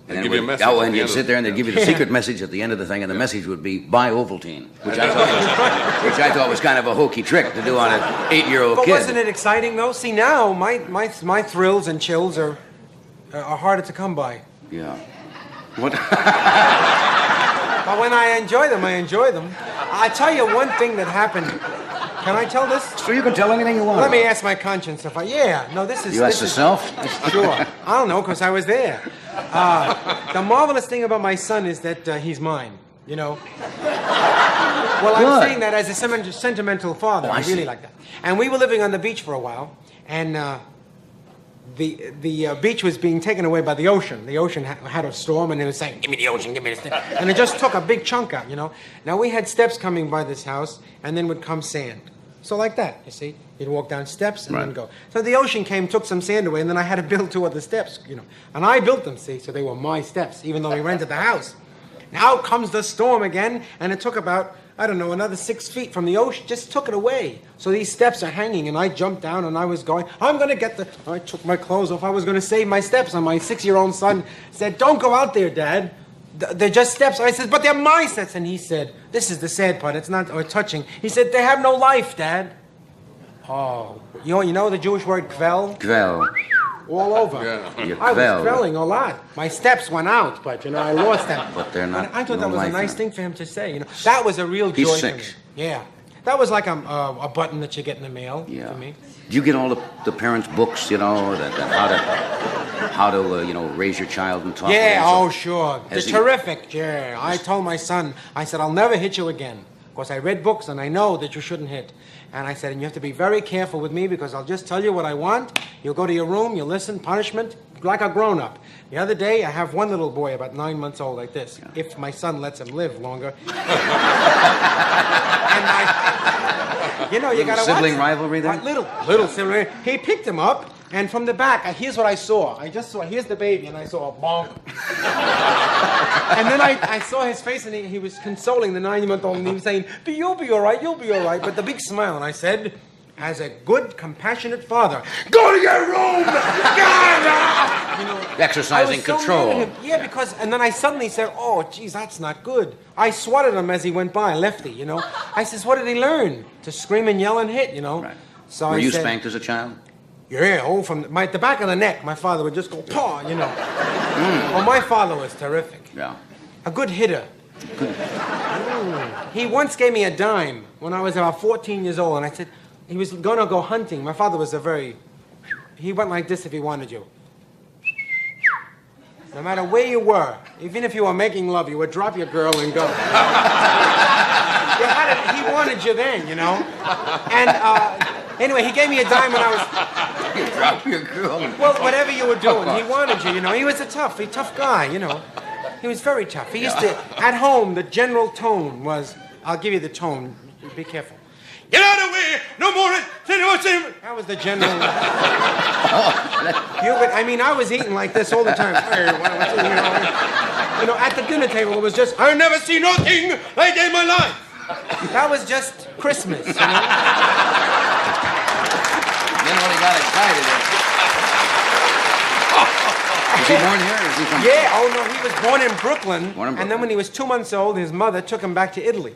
And give you a message oh, at and the you'd end sit of there and they'd give you the secret message at the end of the thing, and the message would be, buy Ovaltine, which I thought was kind of a hokey trick to do on an 8-year-old But kid. wasn't it exciting, though? See, now my thrills and chills are harder to come by. Yeah. What? But when I enjoy them, I enjoy them. I'll tell you one thing that happened. Can I tell this? So you can tell anything you want. Let me ask my conscience if I... Yeah, no, this is... You asked yourself? Sure. I don't know, because I was there. The marvelous thing about my son is that he's mine, you know. Well, I'm saying that as a sentimental father. I really like that. And we were living on the beach for a while, and the beach was being taken away by the ocean. The ocean had a storm, and it was saying, give me the ocean, give me this thing. And it just took a big chunk out, you know. Now, we had steps coming by this house, and then would come sand. So like that, you see. You'd walk down steps and then go. So the ocean came, took some sand away, and then I had to build 2 other steps, you know. And I built them, see, so they were my steps, even though we rented the house. Now comes the storm again, and it took about, I don't know, another 6 feet from the ocean, just took it away. So these steps are hanging, and I jumped down, and I was going, I'm going to get the... I took my clothes off. I was going to save my steps, and my 6-year-old son said, don't go out there, Dad. They're just steps. I said, but they're my steps. And he said, this is the sad part. It's not touching. He said, they have no life, Dad. Oh, you know the Jewish word kvel? Kvel. All over. Yeah. I was kvelling a lot. My steps went out, but, you know, I lost them. But they're not. I thought that was a nice thing for him to say. You know, that was a real joy He's for me. 6. Yeah. That was like a button that you get in the mail for me. Do you get all the parents' books, you know, that how to you know, raise your child and talk? Yeah, to oh, sure. They're terrific. Yeah. I told my son, I said, I'll never hit you again. Because I read books and I know that you shouldn't hit. And I said, and you have to be very careful with me because I'll just tell you what I want. You'll go to your room, you'll listen, punishment, like a grown-up. The other day, I have one little boy about 9 months old like this, if my son lets him live longer. And you know, you got to watch sibling rivalry there? Little sibling. He picked him up, and from the back, here's what I saw. I just saw, here's the baby, and I saw a bonk. And then I saw his face, and he was consoling the 9-month-old, and he was saying, you'll be all right, you'll be all right. But the big smile, and I said, as a good, compassionate father, go to your room! You know, exercising control. Yeah, because, and then I suddenly said, oh, geez, that's not good. I swatted him as he went by, lefty, you know. I says, what did he learn? To scream and yell and hit, you know. Right. So Were I you said, spanked as a child? Yeah, from the back of the neck, my father would just go, paw, you know. Well, my father was terrific. Yeah. A good hitter. He once gave me a dime when I was about 14 years old, and I said he was going to go hunting. My father was he went like this if he wanted you. No matter where you were, even if you were making love, you would drop your girl and go. He wanted you then, you know. And anyway, he gave me a dime when I was... You drop your girl. Well, whatever you were doing, he wanted you, you know. He was a tough guy, you know. He was very tough. He used to, at home, the general tone was, I'll give you the tone, be careful. Get out of the way, no more, that was the general. I mean, I was eating like this all the time. You know, at the dinner table, it was just, I never seen nothing like in my life. That was just Christmas, you know? Then when he got excited... Was he born here or is he from... Yeah, oh no, he was born in Brooklyn. And then when he was 2 months old, his mother took him back to Italy.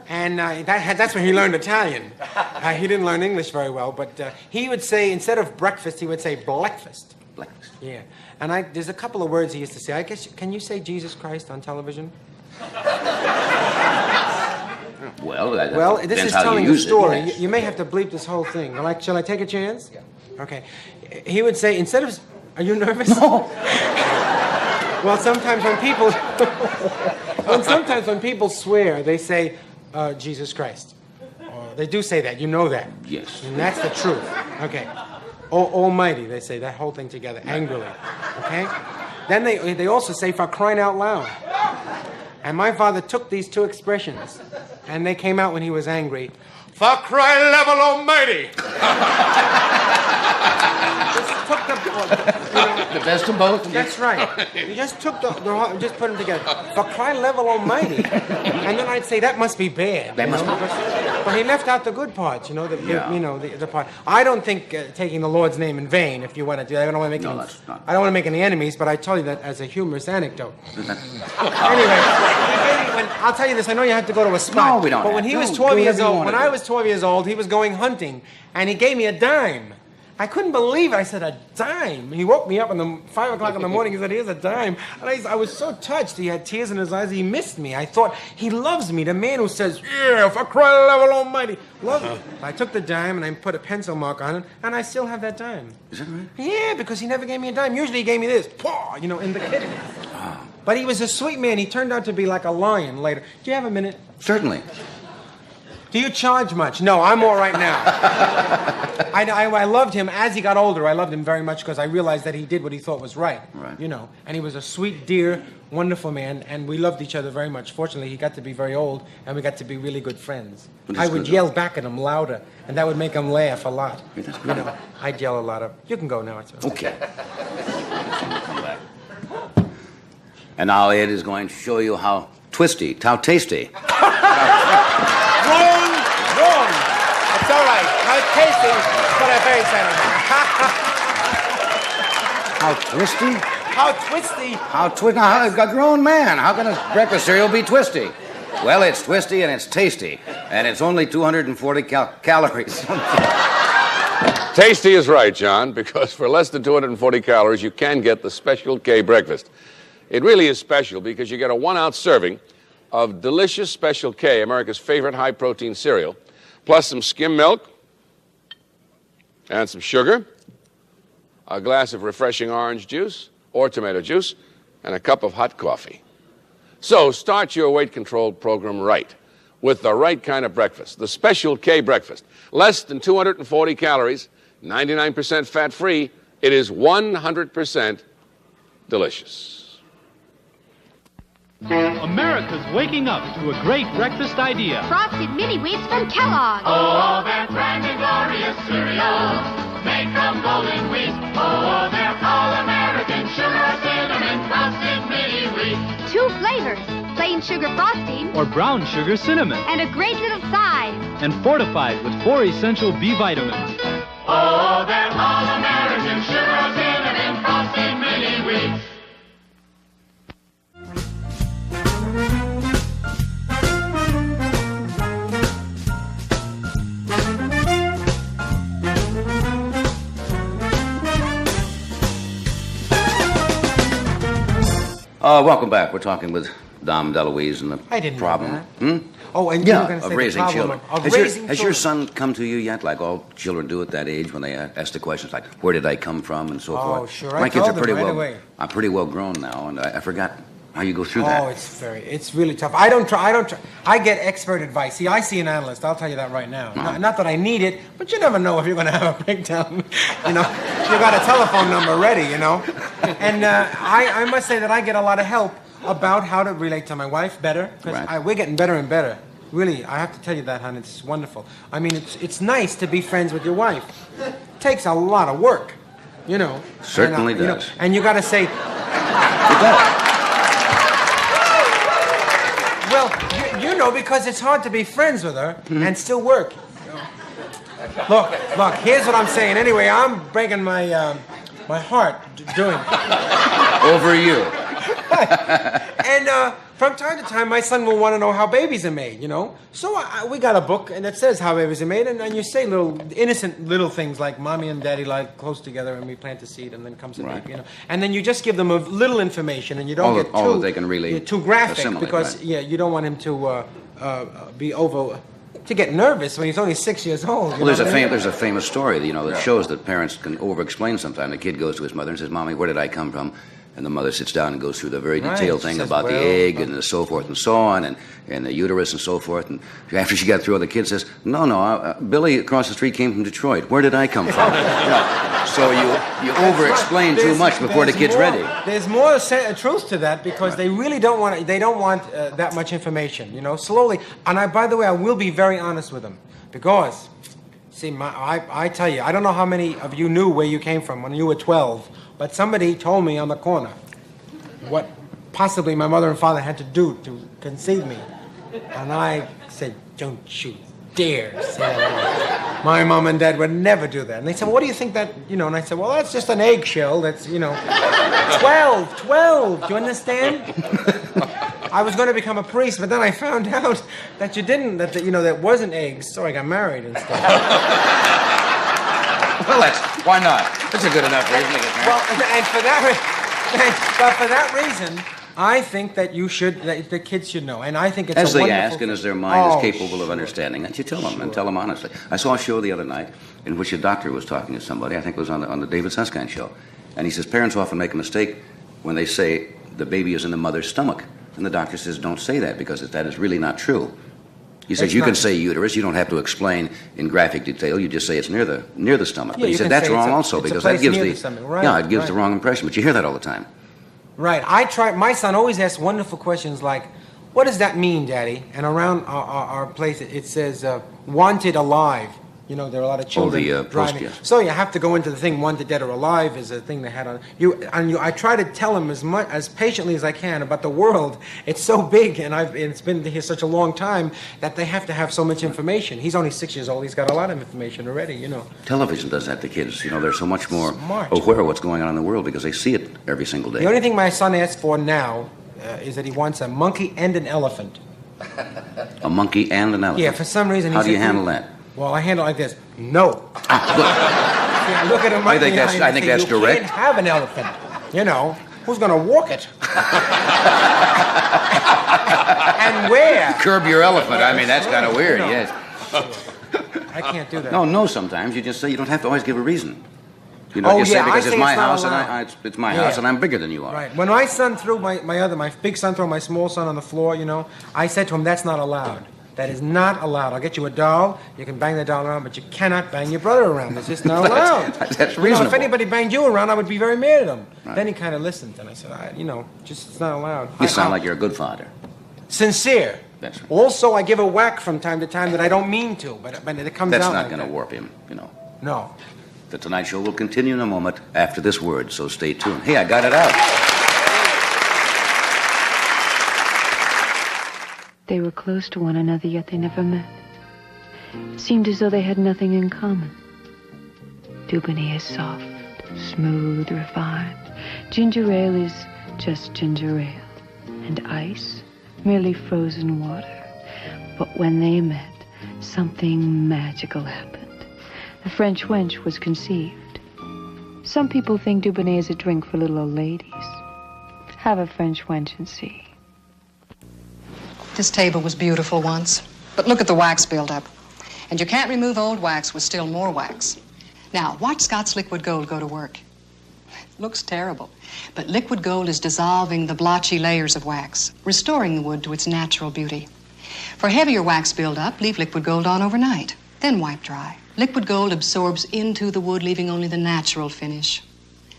And that's when he learned Italian. He didn't learn English very well, but he would say, instead of breakfast, he would say breakfast. Breakfast. Yeah. And there's a couple of words he used to say. I guess, can you say Jesus Christ on television? Well, this is telling a story. Yes. You may have to bleep this whole thing. Shall I take a chance? Yeah. Okay. He would say, instead of... Are you nervous? No. Well, sometimes when people swear, they say, Jesus Christ. They do say that. You know that. Yes. And that's the truth. Okay. Almighty, they say that whole thing together, angrily. Okay? Then they also say, for crying out loud. And my father took these two expressions, and they came out when he was angry. For crying level almighty! Just took the best of both. That's right. You just took just put them together. For crying level almighty. And then I'd say, that must be bad. That must be bad. But he left out the good parts, you know, the part. I don't think taking the Lord's name in vain, if you want to do that. I don't want to make any enemies, but I tell you that as a humorous anecdote. Anyway, I'll tell you this. I know you have to go to a spot. No, we don't. But when he was 12 years old, when I was 12 years old, he was going hunting, and he gave me a dime. I couldn't believe it. I said, a dime? He woke me up at 5 o'clock in the morning. He said, here's a dime. And I was so touched. He had tears in his eyes. He missed me. I thought, he loves me. The man who says, yeah, for crying level almighty. Love me. I took the dime and I put a pencil mark on it, and I still have that dime. Is that right? Yeah, because he never gave me a dime. Usually he gave me this, you know, in the kidney. But he was a sweet man. He turned out to be like a lion later. Do you have a minute? Certainly. Do you charge much? No, I'm all right now. I loved him as he got older. I loved him very much because I realized that he did what he thought was right. You know, and he was a sweet, dear, wonderful man, and we loved each other very much. Fortunately, he got to be very old, and we got to be really good friends. I would yell back at him louder, and that would make him laugh a lot. You know, I'd yell a lot. You can go now. It's okay. Come back. And now Ed is going to show you how tasty. Wrong. It's all right. How tasty, but I'm very sad. How twisty? How twisty? How twisty? Now, a grown man. How can a breakfast cereal be twisty? Well, it's twisty and it's tasty, and it's only 240 calories. Tasty is right, John, because for less than 240 calories, you can get the Special K breakfast. It really is special because you get a 1-ounce serving of delicious Special K, America's favorite high-protein cereal, plus some skim milk and some sugar, a glass of refreshing orange juice or tomato juice, and a cup of hot coffee. So start your weight control program right with the right kind of breakfast, the Special K breakfast. Less than 240 calories, 99% fat-free. It is 100% delicious. America's waking up to a great breakfast idea. Frosted mini wheats from Kellogg's. Oh, they're grand and glorious cereals. Make them golden wheats. Oh, they're all-American sugar cinnamon frosted mini wheats. 2 flavors, plain sugar frosting or brown sugar cinnamon. And a great little size. And fortified with 4 essential B vitamins. Oh, they're all-American sugar cinnamon frosted mini wheats. Welcome back. We're talking with Dom DeLuise and the I didn't know problem. that. Oh, and you were going to say of raising the problem children. Has your son come to you yet, like all children do at that age, when they ask the questions like, "Where did I come from?" and so forth? Oh, sure. My kids are pretty right well. away. I'm pretty well grown now, and I forgot how you go through that. Oh, it's really tough. I don't try. I get expert advice. See, I see an analyst. I'll tell you that right now. Not that I need it, but you never know if you're going to have a breakdown. You know, you got a telephone number ready. You know, and I must say that I get a lot of help about how to relate to my wife better, because we're getting better and better. Really, I have to tell you that, hon. It's wonderful. I mean, it's nice to be friends with your wife. It takes a lot of work, you know. Certainly and, does. You know, and you got to say. It does. Well, you know, because it's hard to be friends with her and still work. Look, here's what I'm saying. Anyway, I'm breaking my heart doing it. Over you. And from time to time, my son will want to know how babies are made, you know. So we got a book, and it says how babies are made, and you say innocent little things like mommy and daddy lie close together, and we plant a seed, and then comes a baby, you know. And then you just give them a little information, and you don't get all that they can really too graphic, assimilate, because you don't want him to to get nervous when he's only 6 years old. Well, there's a famous story, you know, that shows that parents can over-explain sometimes. The kid goes to his mother and says, "Mommy, where did I come from?" And the mother sits down and goes through the very detailed thing about the egg and so forth and so on, and the uterus and so forth. And after she got through, the kid says, "No, Billy across the street came from Detroit. Where did I come from?" You know, so you over-explain too much before the kid's ready. There's more truth to that, because they really don't want that much information. You know, slowly. And by the way, I will be very honest with them, because. See, I tell you, I don't know how many of you knew where you came from when you were 12, but somebody told me on the corner what possibly my mother and father had to do to conceive me. And I said, "Don't you dare say that. My mom and dad would never do that." And they said, "Well, what do you think that, you know?" And I said, "Well, that's just an eggshell. That's, you know, 12, do you understand?" I was going to become a priest, but then I found out that you didn't, that wasn't eggs, so I got married instead. Well, why not? That's a good enough reason to get married. Well, and for that reason, I think that the kids should know, and I think it's as they wonderful ask and as their mind is capable of understanding that, you tell them and tell them honestly. I saw a show the other night in which a doctor was talking to somebody. I think it was on the David Susskind show, and he says parents often make a mistake when they say the baby is in the mother's stomach. And the doctor says, "Don't say that, because that is really not true." He says, "You can say uterus. You don't have to explain in graphic detail. You just say it's near the stomach." Yeah, but he said that's wrong also, because that gives it gives the wrong impression. But you hear that all the time. Right. My son always asks wonderful questions like, "What does that mean, Daddy?" And around our place, it says, "Wanted alive." You know, there are a lot of children driving. Post, yes. So you have to go into the thing, "Wanted dead or alive" is a thing they had on you. And I try to tell him as patiently as I can about the world. It's so big, and it's been here such a long time that they have to have so much information. He's only 6 years old. He's got a lot of information already, you know. Television does that to kids. You know, they're so much more aware of what's going on in the world because they see it every single day. The only thing my son asks for now is that he wants a monkey and an elephant. A monkey and an elephant? Yeah, for some reason. How do you handle that? Well, I handle it like this. No. See, I look at him. I think that's direct. You can't have an elephant. You know, who's going to walk it? And where? Curb your elephant. I mean, that's kind of weird. No. Yes. I can't do that. No. Sometimes you just say you don't have to always give a reason. You know, say because it's my house and it's my house and I'm bigger than you are. Right. When my son threw my big son threw my small son on the floor, you know, I said to him, "That's not allowed. That is not allowed. I'll get you a doll. You can bang the doll around, but you cannot bang your brother around. It's just not allowed." That's reasonable. You know, if anybody banged you around, I would be very mad at him. Right. Then he kind of listened, and I said, it's not allowed. You sound like you're a good father. Sincere. That's right. Also, I give a whack from time to time that I don't mean to, but it comes out. That's not like going to warp him, you know. No. The Tonight Show will continue in a moment after this word, so stay tuned. Hey, I got it out. They were close to one another, yet they never met. It seemed as though they had nothing in common. Dubonnet is soft, smooth, refined. Ginger ale is just ginger ale. And ice, merely frozen water. But when they met, something magical happened. The French wench was conceived. Some people think Dubonnet is a drink for little old ladies. Have a French wench and see. This table was beautiful once, but look at the wax buildup. And you can't remove old wax with still more wax. Now, watch Scott's Liquid Gold go to work. Looks terrible, but Liquid Gold is dissolving the blotchy layers of wax, restoring the wood to its natural beauty. For heavier wax buildup, leave Liquid Gold on overnight, then wipe dry. Liquid Gold absorbs into the wood, leaving only the natural finish.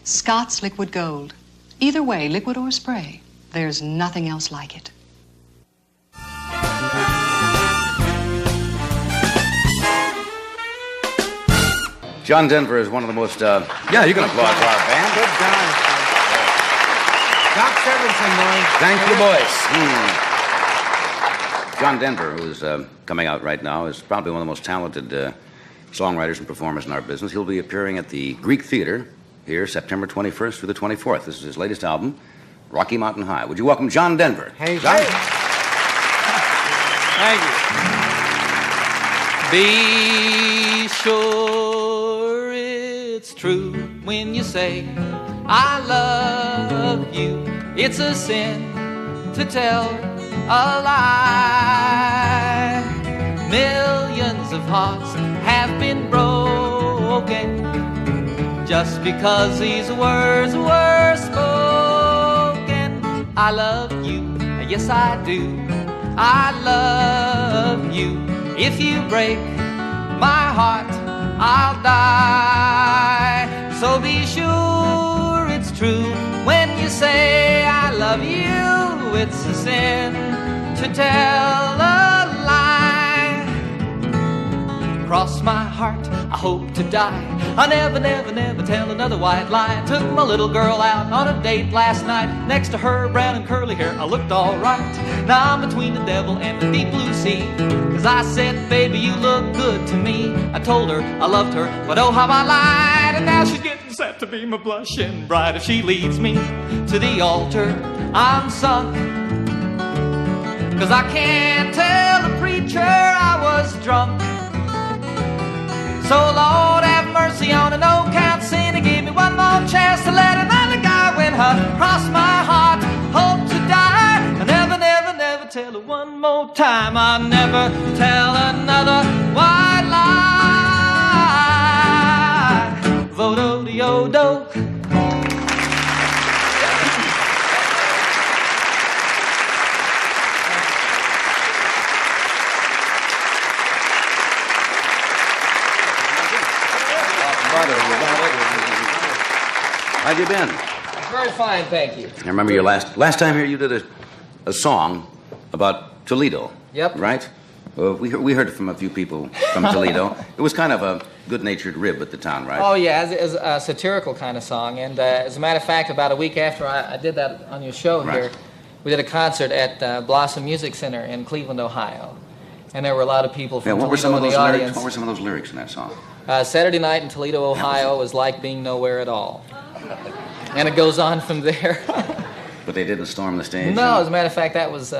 Scott's Liquid Gold. Either way, liquid or spray, there's nothing else like it. John Denver is one of the most, yeah, you can applaud for our band. Good guy. Doc Severinsen, boy. Thank you, boys. John Denver, who's coming out right now, is probably one of the most talented songwriters and performers in our business. He'll be appearing at the Greek Theater here September 21st through the 24th. This is his latest album, Rocky Mountain High. Would you welcome John Denver? Hey, John. Thank you. Be sure it's true when you say I love you. It's a sin to tell a lie. Millions of hearts have been broken just because these words were spoken. I love you, yes I do. I love you. If you break my heart, I'll die. So be sure it's true when you say I love you. It's a sin to tell a lie. Cross my heart, I hope to die. I never, never, never tell another white lie. Took my little girl out on a date last night. Next to her, brown and curly hair, I looked all right. Now I'm between the devil and the deep blue sea. Cause I said, baby, you look good to me. I told her I loved her, but oh how I lied. And now she's getting set to be my blushing bride. If she leads me to the altar, I'm sunk. Cause I can't tell the preacher I was drunk. So Lord have mercy on a no-count sin and give me one more chance to let another guy win her. Cross my heart, hope to die. I never, never, never tell her one more time. I'll never tell another white lie. Vodo-de-o-do. How have you been? Very fine, thank you. I remember your last time here you did a song about Toledo. Yep. Right? We heard it from a few people from Toledo. It was kind of a good-natured rib at the town, right? Oh, yeah, as a satirical kind of song. And as a matter of fact, about a week after I did that on your show here, we did a concert at Blossom Music Center in Cleveland, Ohio. And there were a lot of people from Toledo in the audience. What were some of those lyrics in that song? Saturday night in Toledo, Ohio was like being nowhere at all. And it goes on from there. But they didn't storm the stage? No, as a matter of fact, that was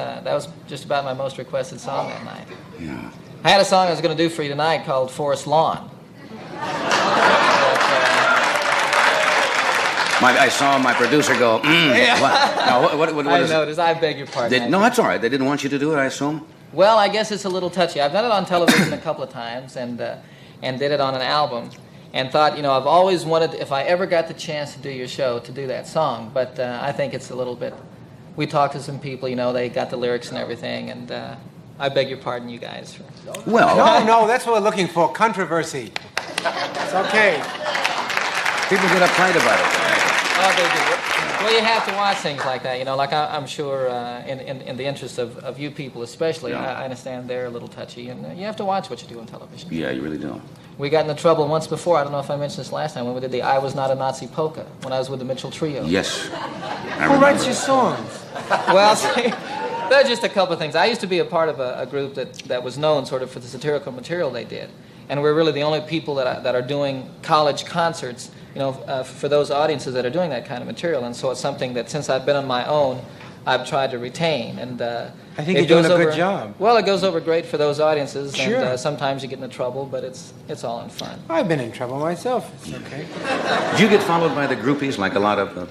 just about my most requested song that night. Yeah. I had a song I was going to do for you tonight called Forest Lawn. I saw my producer go, Yeah. What I is it? noticed. I beg your pardon. No, that's all right. They didn't want you to do it, I assume? Well, I guess it's a little touchy. I've done it on television a couple of times and did it on an album. And thought, I've always wanted, if I ever got the chance to do your show, to do that song. But I think it's a little bit... We talked to some people, they got the lyrics and everything, and I beg your pardon, you guys. Well... No, that's what we're looking for, controversy. It's okay. People get uptight about it. Oh, they do. Well, you have to watch things like that, Like I'm sure in the interest of you people especially, Yeah. I understand they're a little touchy, and you have to watch what you do on television. Yeah, you really do. We got into trouble once before, I don't know if I mentioned this last time, when we did the I Was Not a Nazi Polka, when I was with the Mitchell Trio. Yes. Who writes your songs? Well, see, there are just a couple of things. I used to be a part of a group that was known sort of for the satirical material they did. And we're really the only people that are doing college concerts, for those audiences that are doing that kind of material. And so it's something that since I've been on my own, I've tried to retain. And I think you're doing a good job. Well, it goes over great for those audiences. Sure. And sometimes you get into trouble, but it's all in fun. I've been in trouble myself. It's okay. Did you get followed by the groupies like a lot of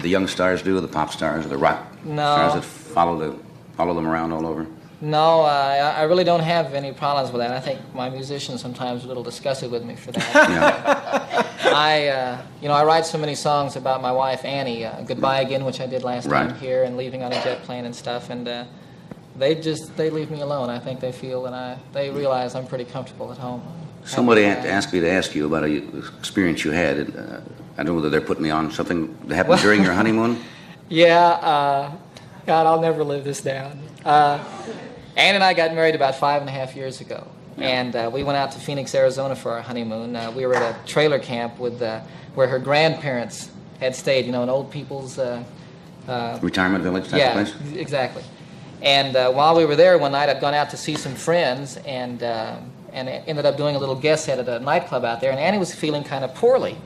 the young stars do, the pop stars or the rock stars that follow them around all over? No, I really don't have any problems with that. I think my musicians sometimes are a little disgusted with me for that. I write so many songs about my wife Annie, "Goodbye Again," which I did last time here, and "Leaving on a Jet Plane" and stuff, and they leave me alone. I think they feel that they realize I'm pretty comfortable at home. Somebody asked me to ask you about an experience you had. I don't know whether they're putting me on something that happened during your honeymoon. Yeah, God, I'll never live this down. Ann and I got married about 5.5 years ago, and we went out to Phoenix, Arizona for our honeymoon. We were at a trailer camp where her grandparents had stayed, an old people's... retirement village type of place? Yeah, exactly. And while we were there one night, I'd gone out to see some friends, and ended up doing a little guest set at a nightclub out there, and Annie was feeling kind of poorly.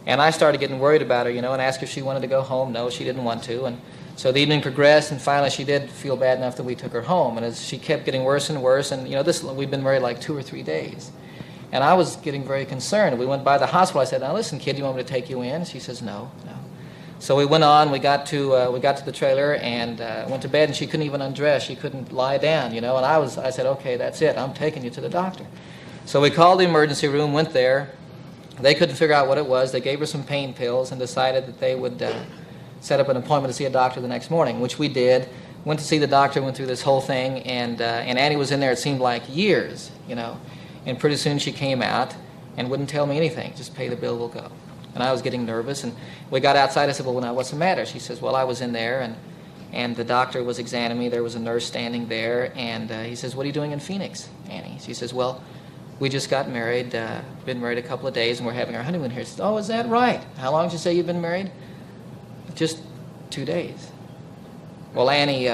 And I started getting worried about her, and asked her if she wanted to go home. No, she didn't want to. And so the evening progressed, and finally she did feel bad enough that we took her home. And as she kept getting worse and worse, and we'd been married like 2 or 3 days, and I was getting very concerned. We went by the hospital. I said, "Now listen, kid, you want me to take you in?" She says, "No." So we went on. We got to the trailer and went to bed, and she couldn't even undress. She couldn't lie down, And I said, "Okay, that's it. I'm taking you to the doctor." So we called the emergency room, went there. They couldn't figure out what it was. They gave her some pain pills and decided that they would set up an appointment to see a doctor the next morning, which we did. Went to see the doctor, went through this whole thing, and Annie was in there, it seemed like years, And pretty soon she came out and wouldn't tell me anything. "Just pay the bill, we'll go." And I was getting nervous, and we got outside. I said, "Well, now, what's the matter?" She says, "Well, I was in there, and the doctor was examining me. There was a nurse standing there, and he says, 'What are you doing in Phoenix, Annie?' She says, 'Well, we just got married, been married a couple of days, and we're having our honeymoon here.' She says, 'Oh, is that right? How long did you say you've been married?' 'Just 2 days.' Well, Annie,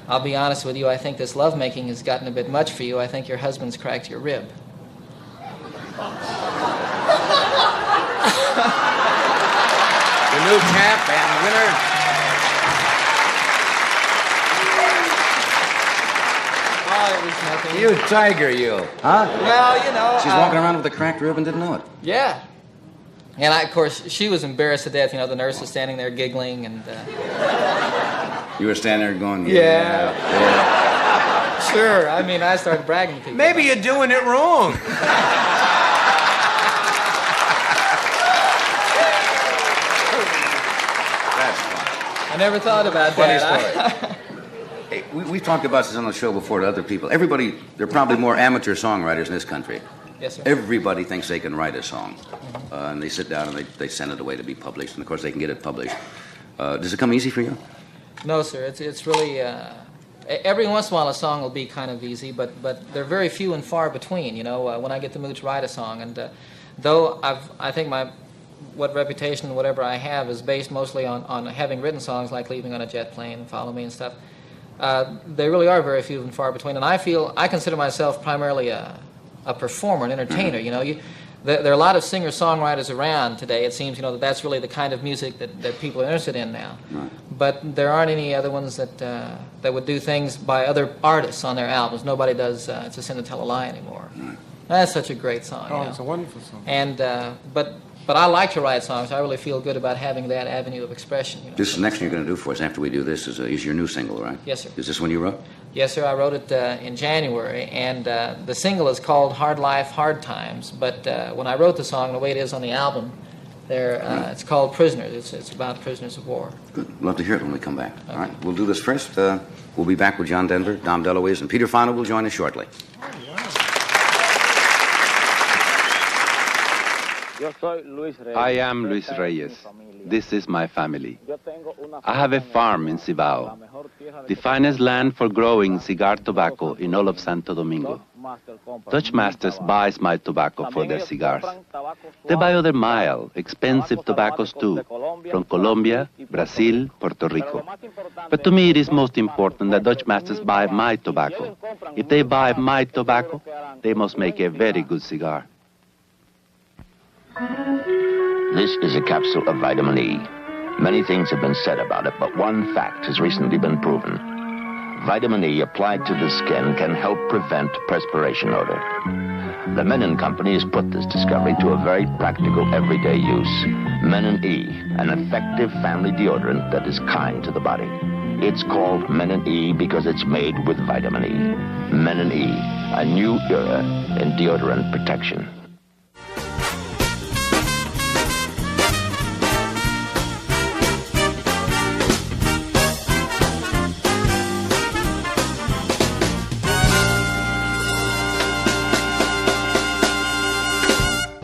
I'll be honest with you, I think this lovemaking has gotten a bit much for you. I think your husband's cracked your rib." The new champ and winner. Oh, it was nothing. You tiger, you. Huh? Well, She's walking around with a cracked rib and didn't know it. Yeah. And of course, she was embarrassed to death. The nurse was standing there giggling, and... You were standing there going, yeah. Sure. I mean, I started bragging to people. Maybe you're doing it wrong. I never thought about Funny that. story. Hey, we've talked about this on the show before to other people. Everybody, there are probably more amateur songwriters in this country. Yes, sir. Everybody thinks they can write a song. And they sit down and they send it away to be published. And, of course, they can get it published. Does it come easy for you? No, sir. It's really... every once in a while a song will be kind of easy, but they're very few and far between, when I get the mood to write a song. And though I think what reputation and whatever I have is based mostly on having written songs like "Leaving on a Jet Plane" and "Follow Me" and stuff, they really are very few and far between. And I consider myself primarily a performer, an entertainer. There are a lot of singer-songwriters around today. It seems, that's really the kind of music that people are interested in now. Right. But there aren't any other ones that would do things by other artists on their albums. Nobody does "It's a Sin to Tell a Lie" anymore. Right. That's such a great song. Oh, it's a wonderful song. And but I like to write songs. I really feel good about having that avenue of expression. This next thing you're going to do for us after we do this is your new single, right? Yes, sir. Is this one you wrote? Yes, sir. I wrote it in January, and the single is called "Hard Life, Hard Times." But when I wrote the song, the way it is on the album, it's called "Prisoners." It's about prisoners of war. Good. Love to hear it when we come back. Okay. All right, we'll do this first. We'll be back with John Denver, Dom DeLuise, and Peter Fonda will join us shortly. I am Luis Reyes. This is my family. I have a farm in Cibao, the finest land for growing cigar tobacco in all of Santo Domingo. Dutch Masters buys my tobacco for their cigars. They buy other mild, expensive tobaccos too, from Colombia, Brazil, Puerto Rico. But to me it is most important that Dutch Masters buy my tobacco. If they buy my tobacco, they must make a very good cigar. This is a capsule of vitamin E. Many things have been said about it, but one fact has recently been proven. Vitamin E applied to the skin can help prevent perspiration odor. The Menon Company has put this discovery to a very practical, everyday use. Menon E, an effective family deodorant that is kind to the body. It's called Menon E because it's made with vitamin E. Menon E, a new era in deodorant protection.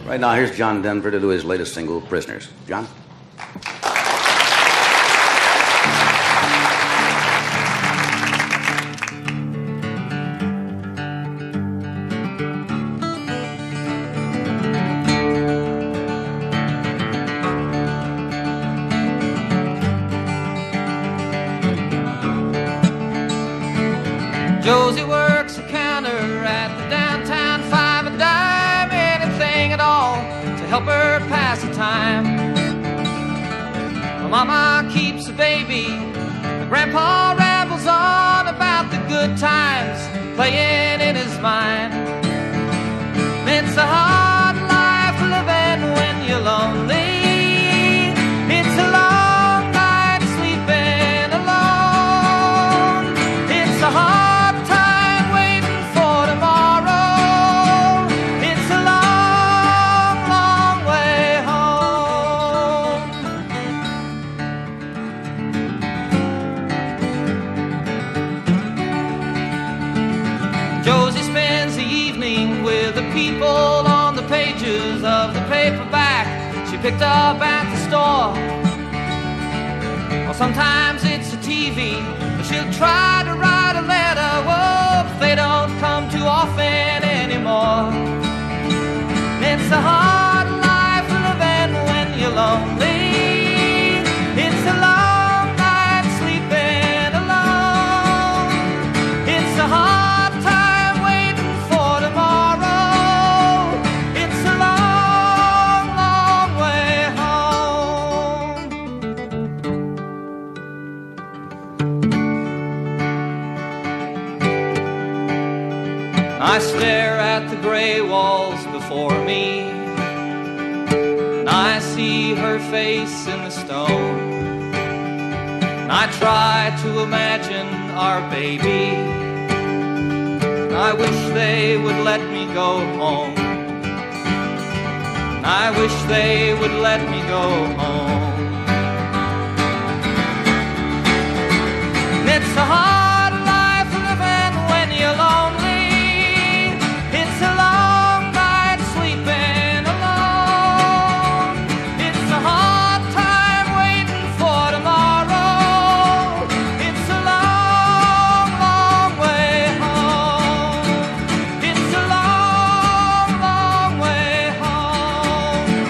Right now, here's John Denver to do his latest single, Prisoners. John? Josie works a counter at the downtown 5 a dime, anything at all to help her pass the time. My mama keeps a baby, my grandpa rambles on about the good times playing in his mind. It's a hard life living when you're lonely. It's a long night sleeping alone. It's a hard Josie spends the evening with the people on the pages of the paperback she picked up at the store. Or sometimes it's a TV, but she'll try to write a letter. Whoa, they don't come too often anymore. It's a hard life living when you're lonely. It's a long night sleeping alone. It's a hard I stare at the gray walls before me, and I see her face in the stone. And I try to imagine our baby, and I wish they would let me go home. And I wish they would let me go home. And it's a hard life living when you're lonely. It's a long night sleeping alone. It's a hard time waiting for tomorrow. It's a long, long way home. It's a long, long way home.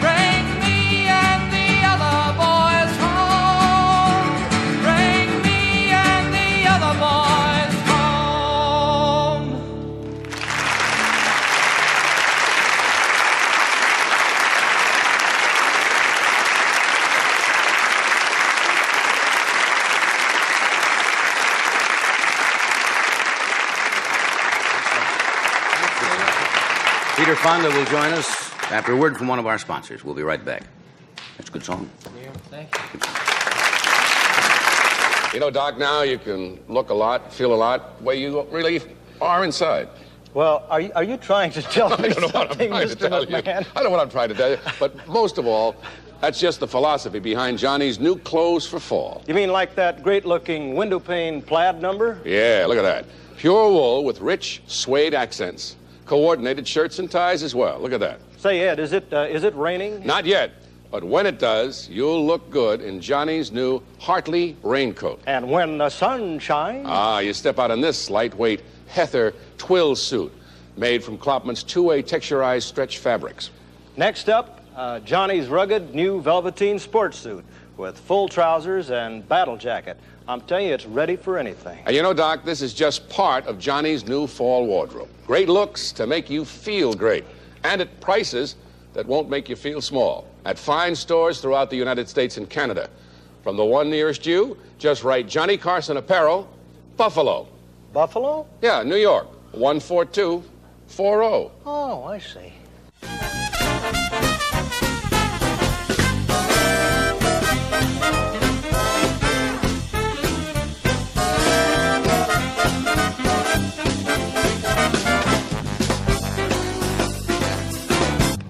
Bring me and the other boys home. Bring me and the other boys home. Peter Fonda will join us after a word from one of our sponsors. We'll be right back. That's a good song. Yeah, thank you. You know, Doc, now you can look a lot, feel a lot, the way you really are inside. Well, are you trying to tell me I don't know what I'm something, trying to Mr. tell you. McMahon? I know what I'm trying to tell you. But most of all, that's just the philosophy behind Johnny's new clothes for fall. You mean like that great-looking window pane plaid number? Yeah, look at that. Pure wool with rich suede accents. Coordinated shirts and ties as well. Look at that. Say, Ed, is it raining? Not yet. But when it does, you'll look good in Johnny's new Hartley raincoat. And when the sun shines? You step out in this lightweight heather twill suit made from Klopman's two-way texturized stretch fabrics. Next up, Johnny's rugged new velveteen sports suit with full trousers and battle jacket. I'm telling you, it's ready for anything. And you know, Doc, this is just part of Johnny's new fall wardrobe. Great looks to make you feel great, and at prices that won't make you feel small. At fine stores throughout the United States and Canada. From the one nearest you, just write Johnny Carson Apparel, Buffalo. Buffalo? Yeah, New York, 142 4-0. Oh, I see.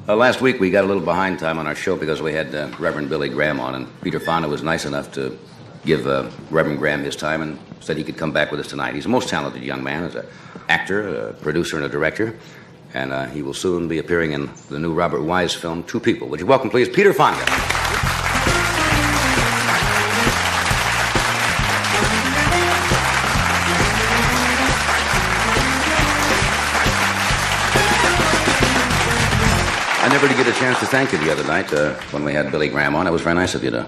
Last week we got a little behind time on our show because we had Reverend Billy Graham on, and Peter Fonda was nice enough to give Reverend Graham his time and said he could come back with us tonight. He's a most talented young man, as an actor, a producer, and a director, and he will soon be appearing in the new Robert Wise film, Two People. Would you welcome, please, Peter Fonda? I never did get a chance to thank you the other night when we had Billy Graham on. It was very nice of you to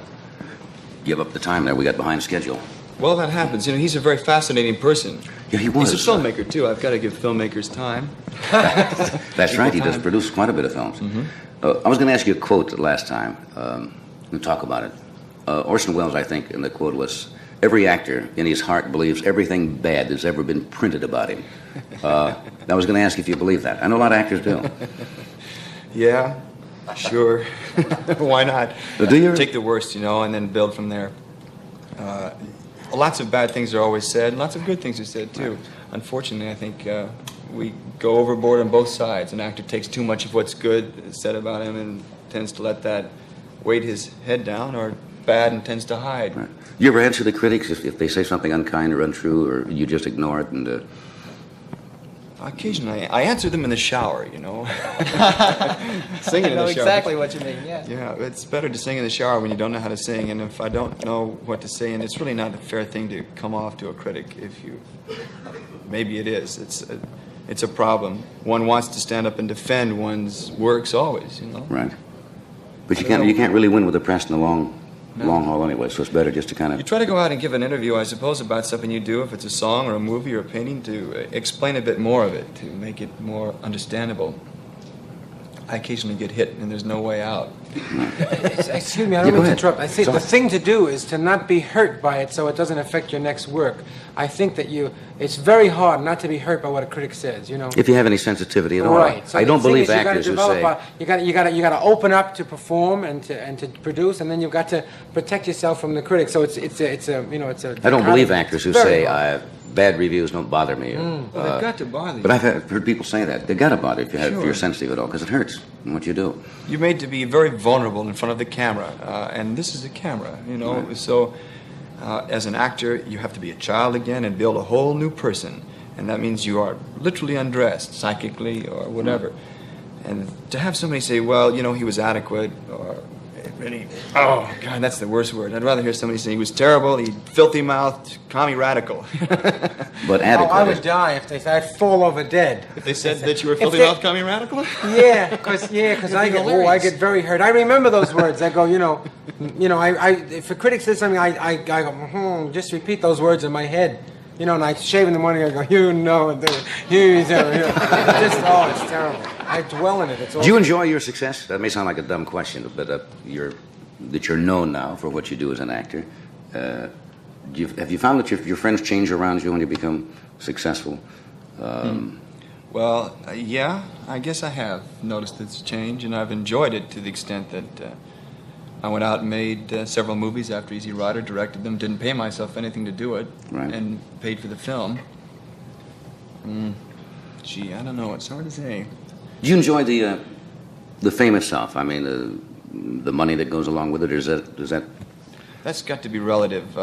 give up the time there. We got behind schedule. Well, that happens. You know, he's a very fascinating person. Yeah, he was. He's a filmmaker, too. I've got to give filmmakers time. That's right. He does produce quite a bit of films. Mm-hmm. I was going to ask you a quote last time. We'll talk about it. Orson Welles, I think, in the quote was, "Every actor in his heart believes everything bad that's ever been printed about him." I was going to ask if you believe that. I know a lot of actors do. Yeah, sure. Why not? Do you? Take the worst, you know, and then build from there. Lots of bad things are always said, and lots of good things are said, too. Unfortunately, I think we go overboard on both sides. An actor takes too much of what's good said about him and tends to let that weight his head down, or bad and tends to hide. Right. You ever answer the critics if they say something unkind or untrue, or you just ignore it and... Occasionally, I answer them in the shower, you know. Singing I know in the shower. exactly what you mean, yeah. Yeah, it's better to sing in the shower when you don't know how to sing, and if I don't know what to say, and it's really not a fair thing to come off to a critic if you... Maybe it is. It's a problem. One wants to stand up and defend one's works always, you know. Right. But you can't really win with the press in the long haul anyway, so it's better just to kind of... You try to go out and give an interview, I suppose, about something you do, if it's a song or a movie or a painting, to explain a bit more of it, to make it more understandable. I occasionally get hit, and there's no way out. Excuse me, I don't mean to interrupt. I think the thing to do is to not be hurt by it so it doesn't affect your next work. I think that it's very hard not to be hurt by what a critic says, you know. If you have any sensitivity at all. Right. So I don't believe you actors who say... You got to open up to perform and to produce, and then you've got to protect yourself from the critics. So it's a I don't believe actors who say bad reviews don't bother me. Well, they've got to bother you. But I've heard people say that. They've got to bother if you're sensitive at all, because it hurts in what you do. You're made to be very vulnerable in front of the camera, and this is a camera, you know. Right. So, as an actor, you have to be a child again and build a whole new person, and that means you are literally undressed, psychically or whatever. Right. And to have somebody say, "Well, you know, he was adequate," or really, oh God, that's the worst word. I'd rather hear somebody say he was terrible, he filthy-mouthed, commie radical. But adequate. I would die if they said I'd fall over dead. If they said that you were filthy-mouthed, commie radical? Yeah, because I get very hurt. I remember those words. I go, if a critic says something, I go, just repeat those words in my head. You know, and I shave in the morning, I go, it's terrible. I dwell in it. Do you enjoy your success? That may sound like a dumb question, but that you're known now for what you do as an actor. Have you found that your friends change around you when you become successful? Well, yeah, I guess I have noticed its change, and I've enjoyed it to the extent that I went out and made several movies after Easy Rider, directed them, didn't pay myself anything to do it, right. And paid for the film. Gee, I don't know. It's hard to say. Do you enjoy the fame itself? I mean, the money that goes along with it, or does that... That's got to be relative.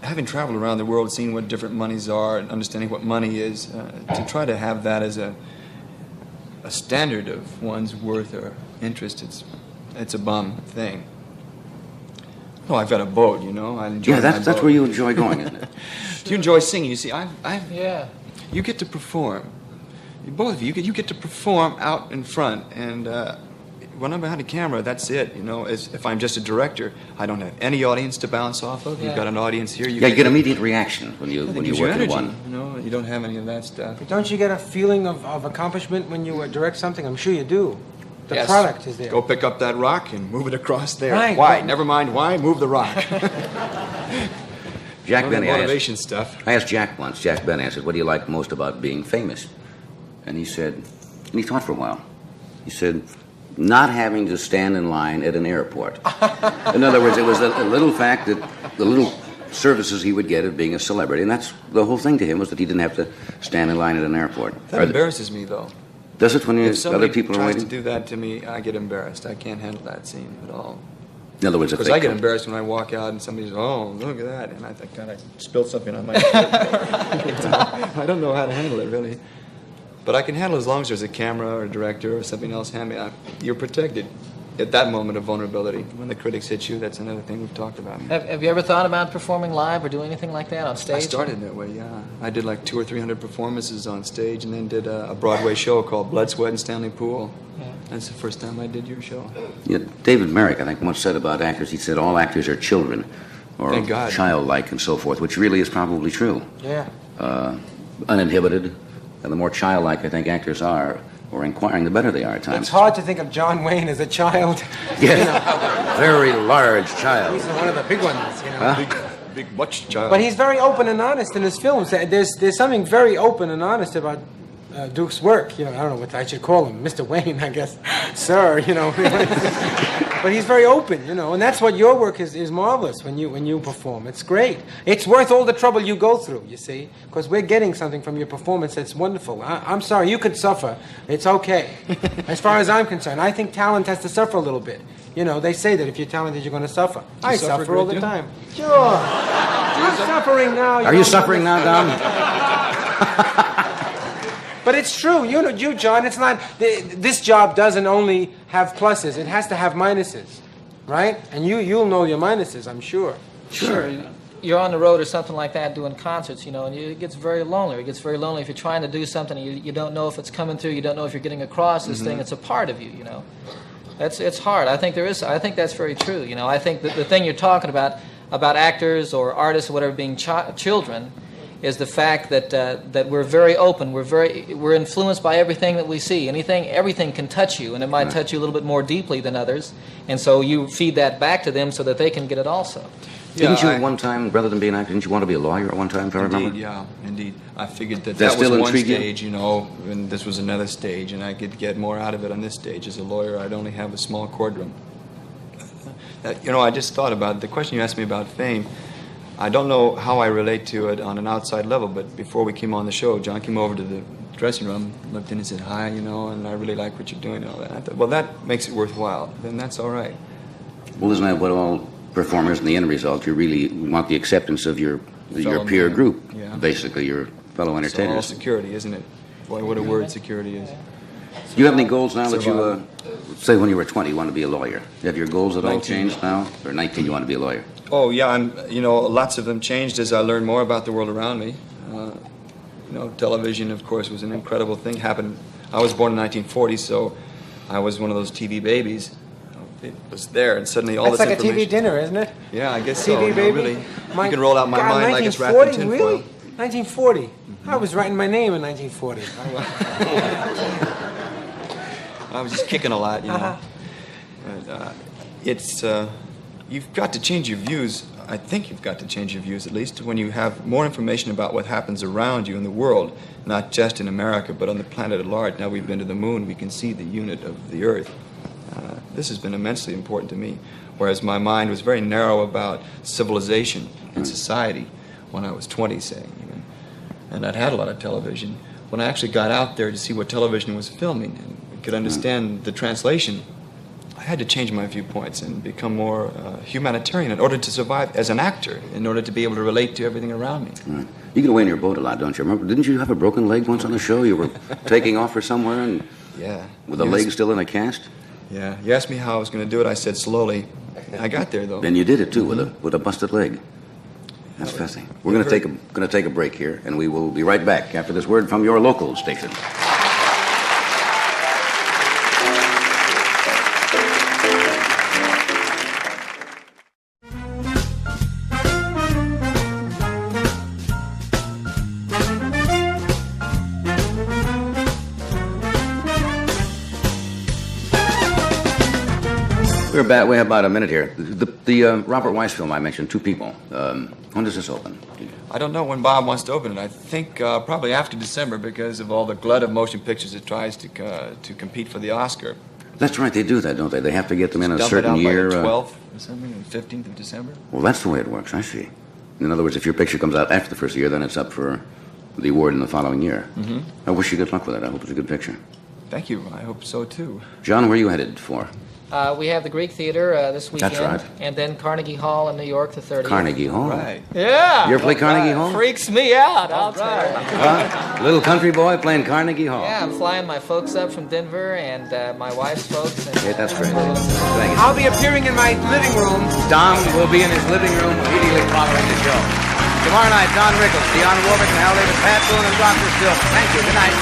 Having traveled around the world, seeing what different monies are, and understanding what money is, to try to have that as a standard of one's worth or interest, it's a bum thing. Oh, I've got a boat, you know. I enjoy that's where you enjoy going, isn't it? Do you enjoy singing? You see, yeah. You get to perform. Both of you get to perform out in front, and when I'm behind a camera, that's it. You know, if I'm just a director, I don't have any audience to bounce off of. Yeah. You've got an audience here. You get immediate reaction when you work in one. You know, you don't have any of that stuff. But don't you get a feeling of accomplishment when you direct something? I'm sure you do. The yes. product is there. Go pick up that rock and move it across there. Right. Why? Never mind why. Move the rock. Jack Benny, motivation stuff. I asked Jack once, Jack Benny, I said, what do you like most about being famous? And he said, and he thought for a while, he said, not having to stand in line at an airport. In other words, it was a little fact that the little services he would get of being a celebrity, and that's the whole thing to him, was that he didn't have to stand in line at an airport. That embarrasses me, though. Does it when other people are tries waiting? to do that to me, I get embarrassed. I can't handle that scene at all. In other words, because I get embarrassed when I walk out and somebody's, oh, look at that, and I think, God, I spilled something on my shirt. I don't know how to handle it, really. But I can handle it as long as there's a camera or a director or something else hand me. You're protected at that moment of vulnerability. When the critics hit you, that's another thing we've talked about. Have you ever thought about performing live or doing anything like that on stage? I started that way, yeah. I did like 200 or 300 performances on stage, and then did a Broadway show called Blood, Sweat, and Stanley Pool. Yeah. That's the first time I did your show. Yeah, David Merrick, I think, once said about actors, he said all actors are children, or Thank God. childlike and so forth, which really is probably true. Yeah. Uninhibited, and the more childlike I think actors are, or inquiring, the better they are at times. It's hard to think of John Wayne as a child. Yeah, very large child. He's one of the big ones, you know. Huh? Big much child. But he's very open and honest in his films. There's something very open and honest about Duke's work. You know, I don't know what I should call him, Mr. Wayne, I guess, sir. You know, but he's very open. You know, and that's what your work is marvelous when you perform. It's great. It's worth all the trouble you go through. You see, because we're getting something from your performance that's wonderful. I'm sorry, you could suffer. It's okay, as far as I'm concerned. I think talent has to suffer a little bit. You know, they say that if you're talented, you're going to suffer. I suffer all the time. Sure. I'm suffering now. Are you suffering now, Dom? But it's true. You know, John, it's not... This job doesn't only have pluses. It has to have minuses, right? And you'll know your minuses, I'm sure. Sure. You're on the road or something like that doing concerts, you know, and it gets very lonely. It gets very lonely if you're trying to do something and you don't know if it's coming through. You don't know if you're getting across this thing. It's a part of you, you know. It's hard. I think that's very true. You know, I think that the thing you're talking about actors or artists or whatever being children is the fact that we're very open. We're influenced by everything that we see. Everything can touch you, and it might touch you a little bit more deeply than others. And so you feed that back to them so that they can get it also. Didn't you at one time, rather than being an actor, didn't you want to be a lawyer at one time, if I remember? Yeah, indeed. I figured that That was still one intrigue you? stage, you know, and this was another stage, and I could get more out of it on this stage. As a lawyer, I'd only have a small courtroom. You know, I just thought about the question you asked me about fame. I don't know how I relate to it on an outside level, but before we came on the show, John came over to the dressing room, looked in and said, hi, you know, and I really like what you're doing and all that. And I thought, well, that makes it worthwhile. Then that's all right. Well, isn't that what all performers in the end result, you really want the acceptance of your peer man. group, Yeah. basically, your fellow It's all entertainers. security, isn't it? Boy, what a word security is. Do you have any goals now that you, say when you were 20, you want to be a lawyer? Do you have your goals at all 19. changed now? Or 19, you want to be a lawyer? Oh, yeah, you know, lots of them changed as I learned more about the world around me. You know, television, of course, was an incredible thing. I was born in 1940, so I was one of those TV babies. It was there, and suddenly all That's this like a information... TV dinner, isn't it? Yeah, I guess TV so. You know, baby. really, you can roll out my God, mind like it's wrapped in 1940? tinfoil. Really? 1940. I was writing my name in 1940. I was just kicking a lot, you know. But, you've got to change your views. I think you've got to change your views, at least, when you have more information about what happens around you in the world, not just in America, but on the planet at large. Now we've been to the moon, we can see the unit of the Earth. This has been immensely important to me, whereas my mind was very narrow about civilization and society when I was 20, say. And I'd had a lot of television. When I actually got out there to see what television was filming and could understand the translation, I had to change my viewpoints and become more humanitarian in order to survive as an actor, in order to be able to relate to everything around me. Right. You get away in your boat a lot, don't you? Remember, didn't you have a broken leg once on the show? You were taking off for somewhere and yeah, with the leg still in a cast? Yeah. You asked me how I was going to do it. I said slowly. I got there, though. And you did it, too, with a busted leg. That's fascinating. We're going to take a break here, and we will be right back after this word from your local station. We're we have about a minute here. The Robert Weiss film I mentioned, Two People. When does this open? I don't know when Bob wants to open it. I think probably after December because of all the glut of motion pictures it tries to compete for the Oscar. That's right, they do that, don't they? They have to get them in a Dump certain it out year. by the 12th or something, the 15th of December. Well, that's the way it works, I see. In other words, if your picture comes out after the first year, then it's up for the award in the following year. Mm-hmm. I wish you good luck with it. I hope it's a good picture. Thank you. I hope so, too. John, where are you headed for? We have the Greek Theater this weekend. That's right. And then Carnegie Hall in New York the 30th. Carnegie Hall? Right. Yeah. You ever play Carnegie Hall? Freaks me out, I'll tell you. Little country boy playing Carnegie Hall. Yeah, I'm flying my folks up from Denver and my wife's folks. And, Okay, that's great. Thank you. I'll be appearing in my living room. Don will be in his living room immediately following the show. Tomorrow night, Don Rickles, Dionne Warwick, and Hal David, Pat Boone, and Dr. Stillman. Thank you. Good night.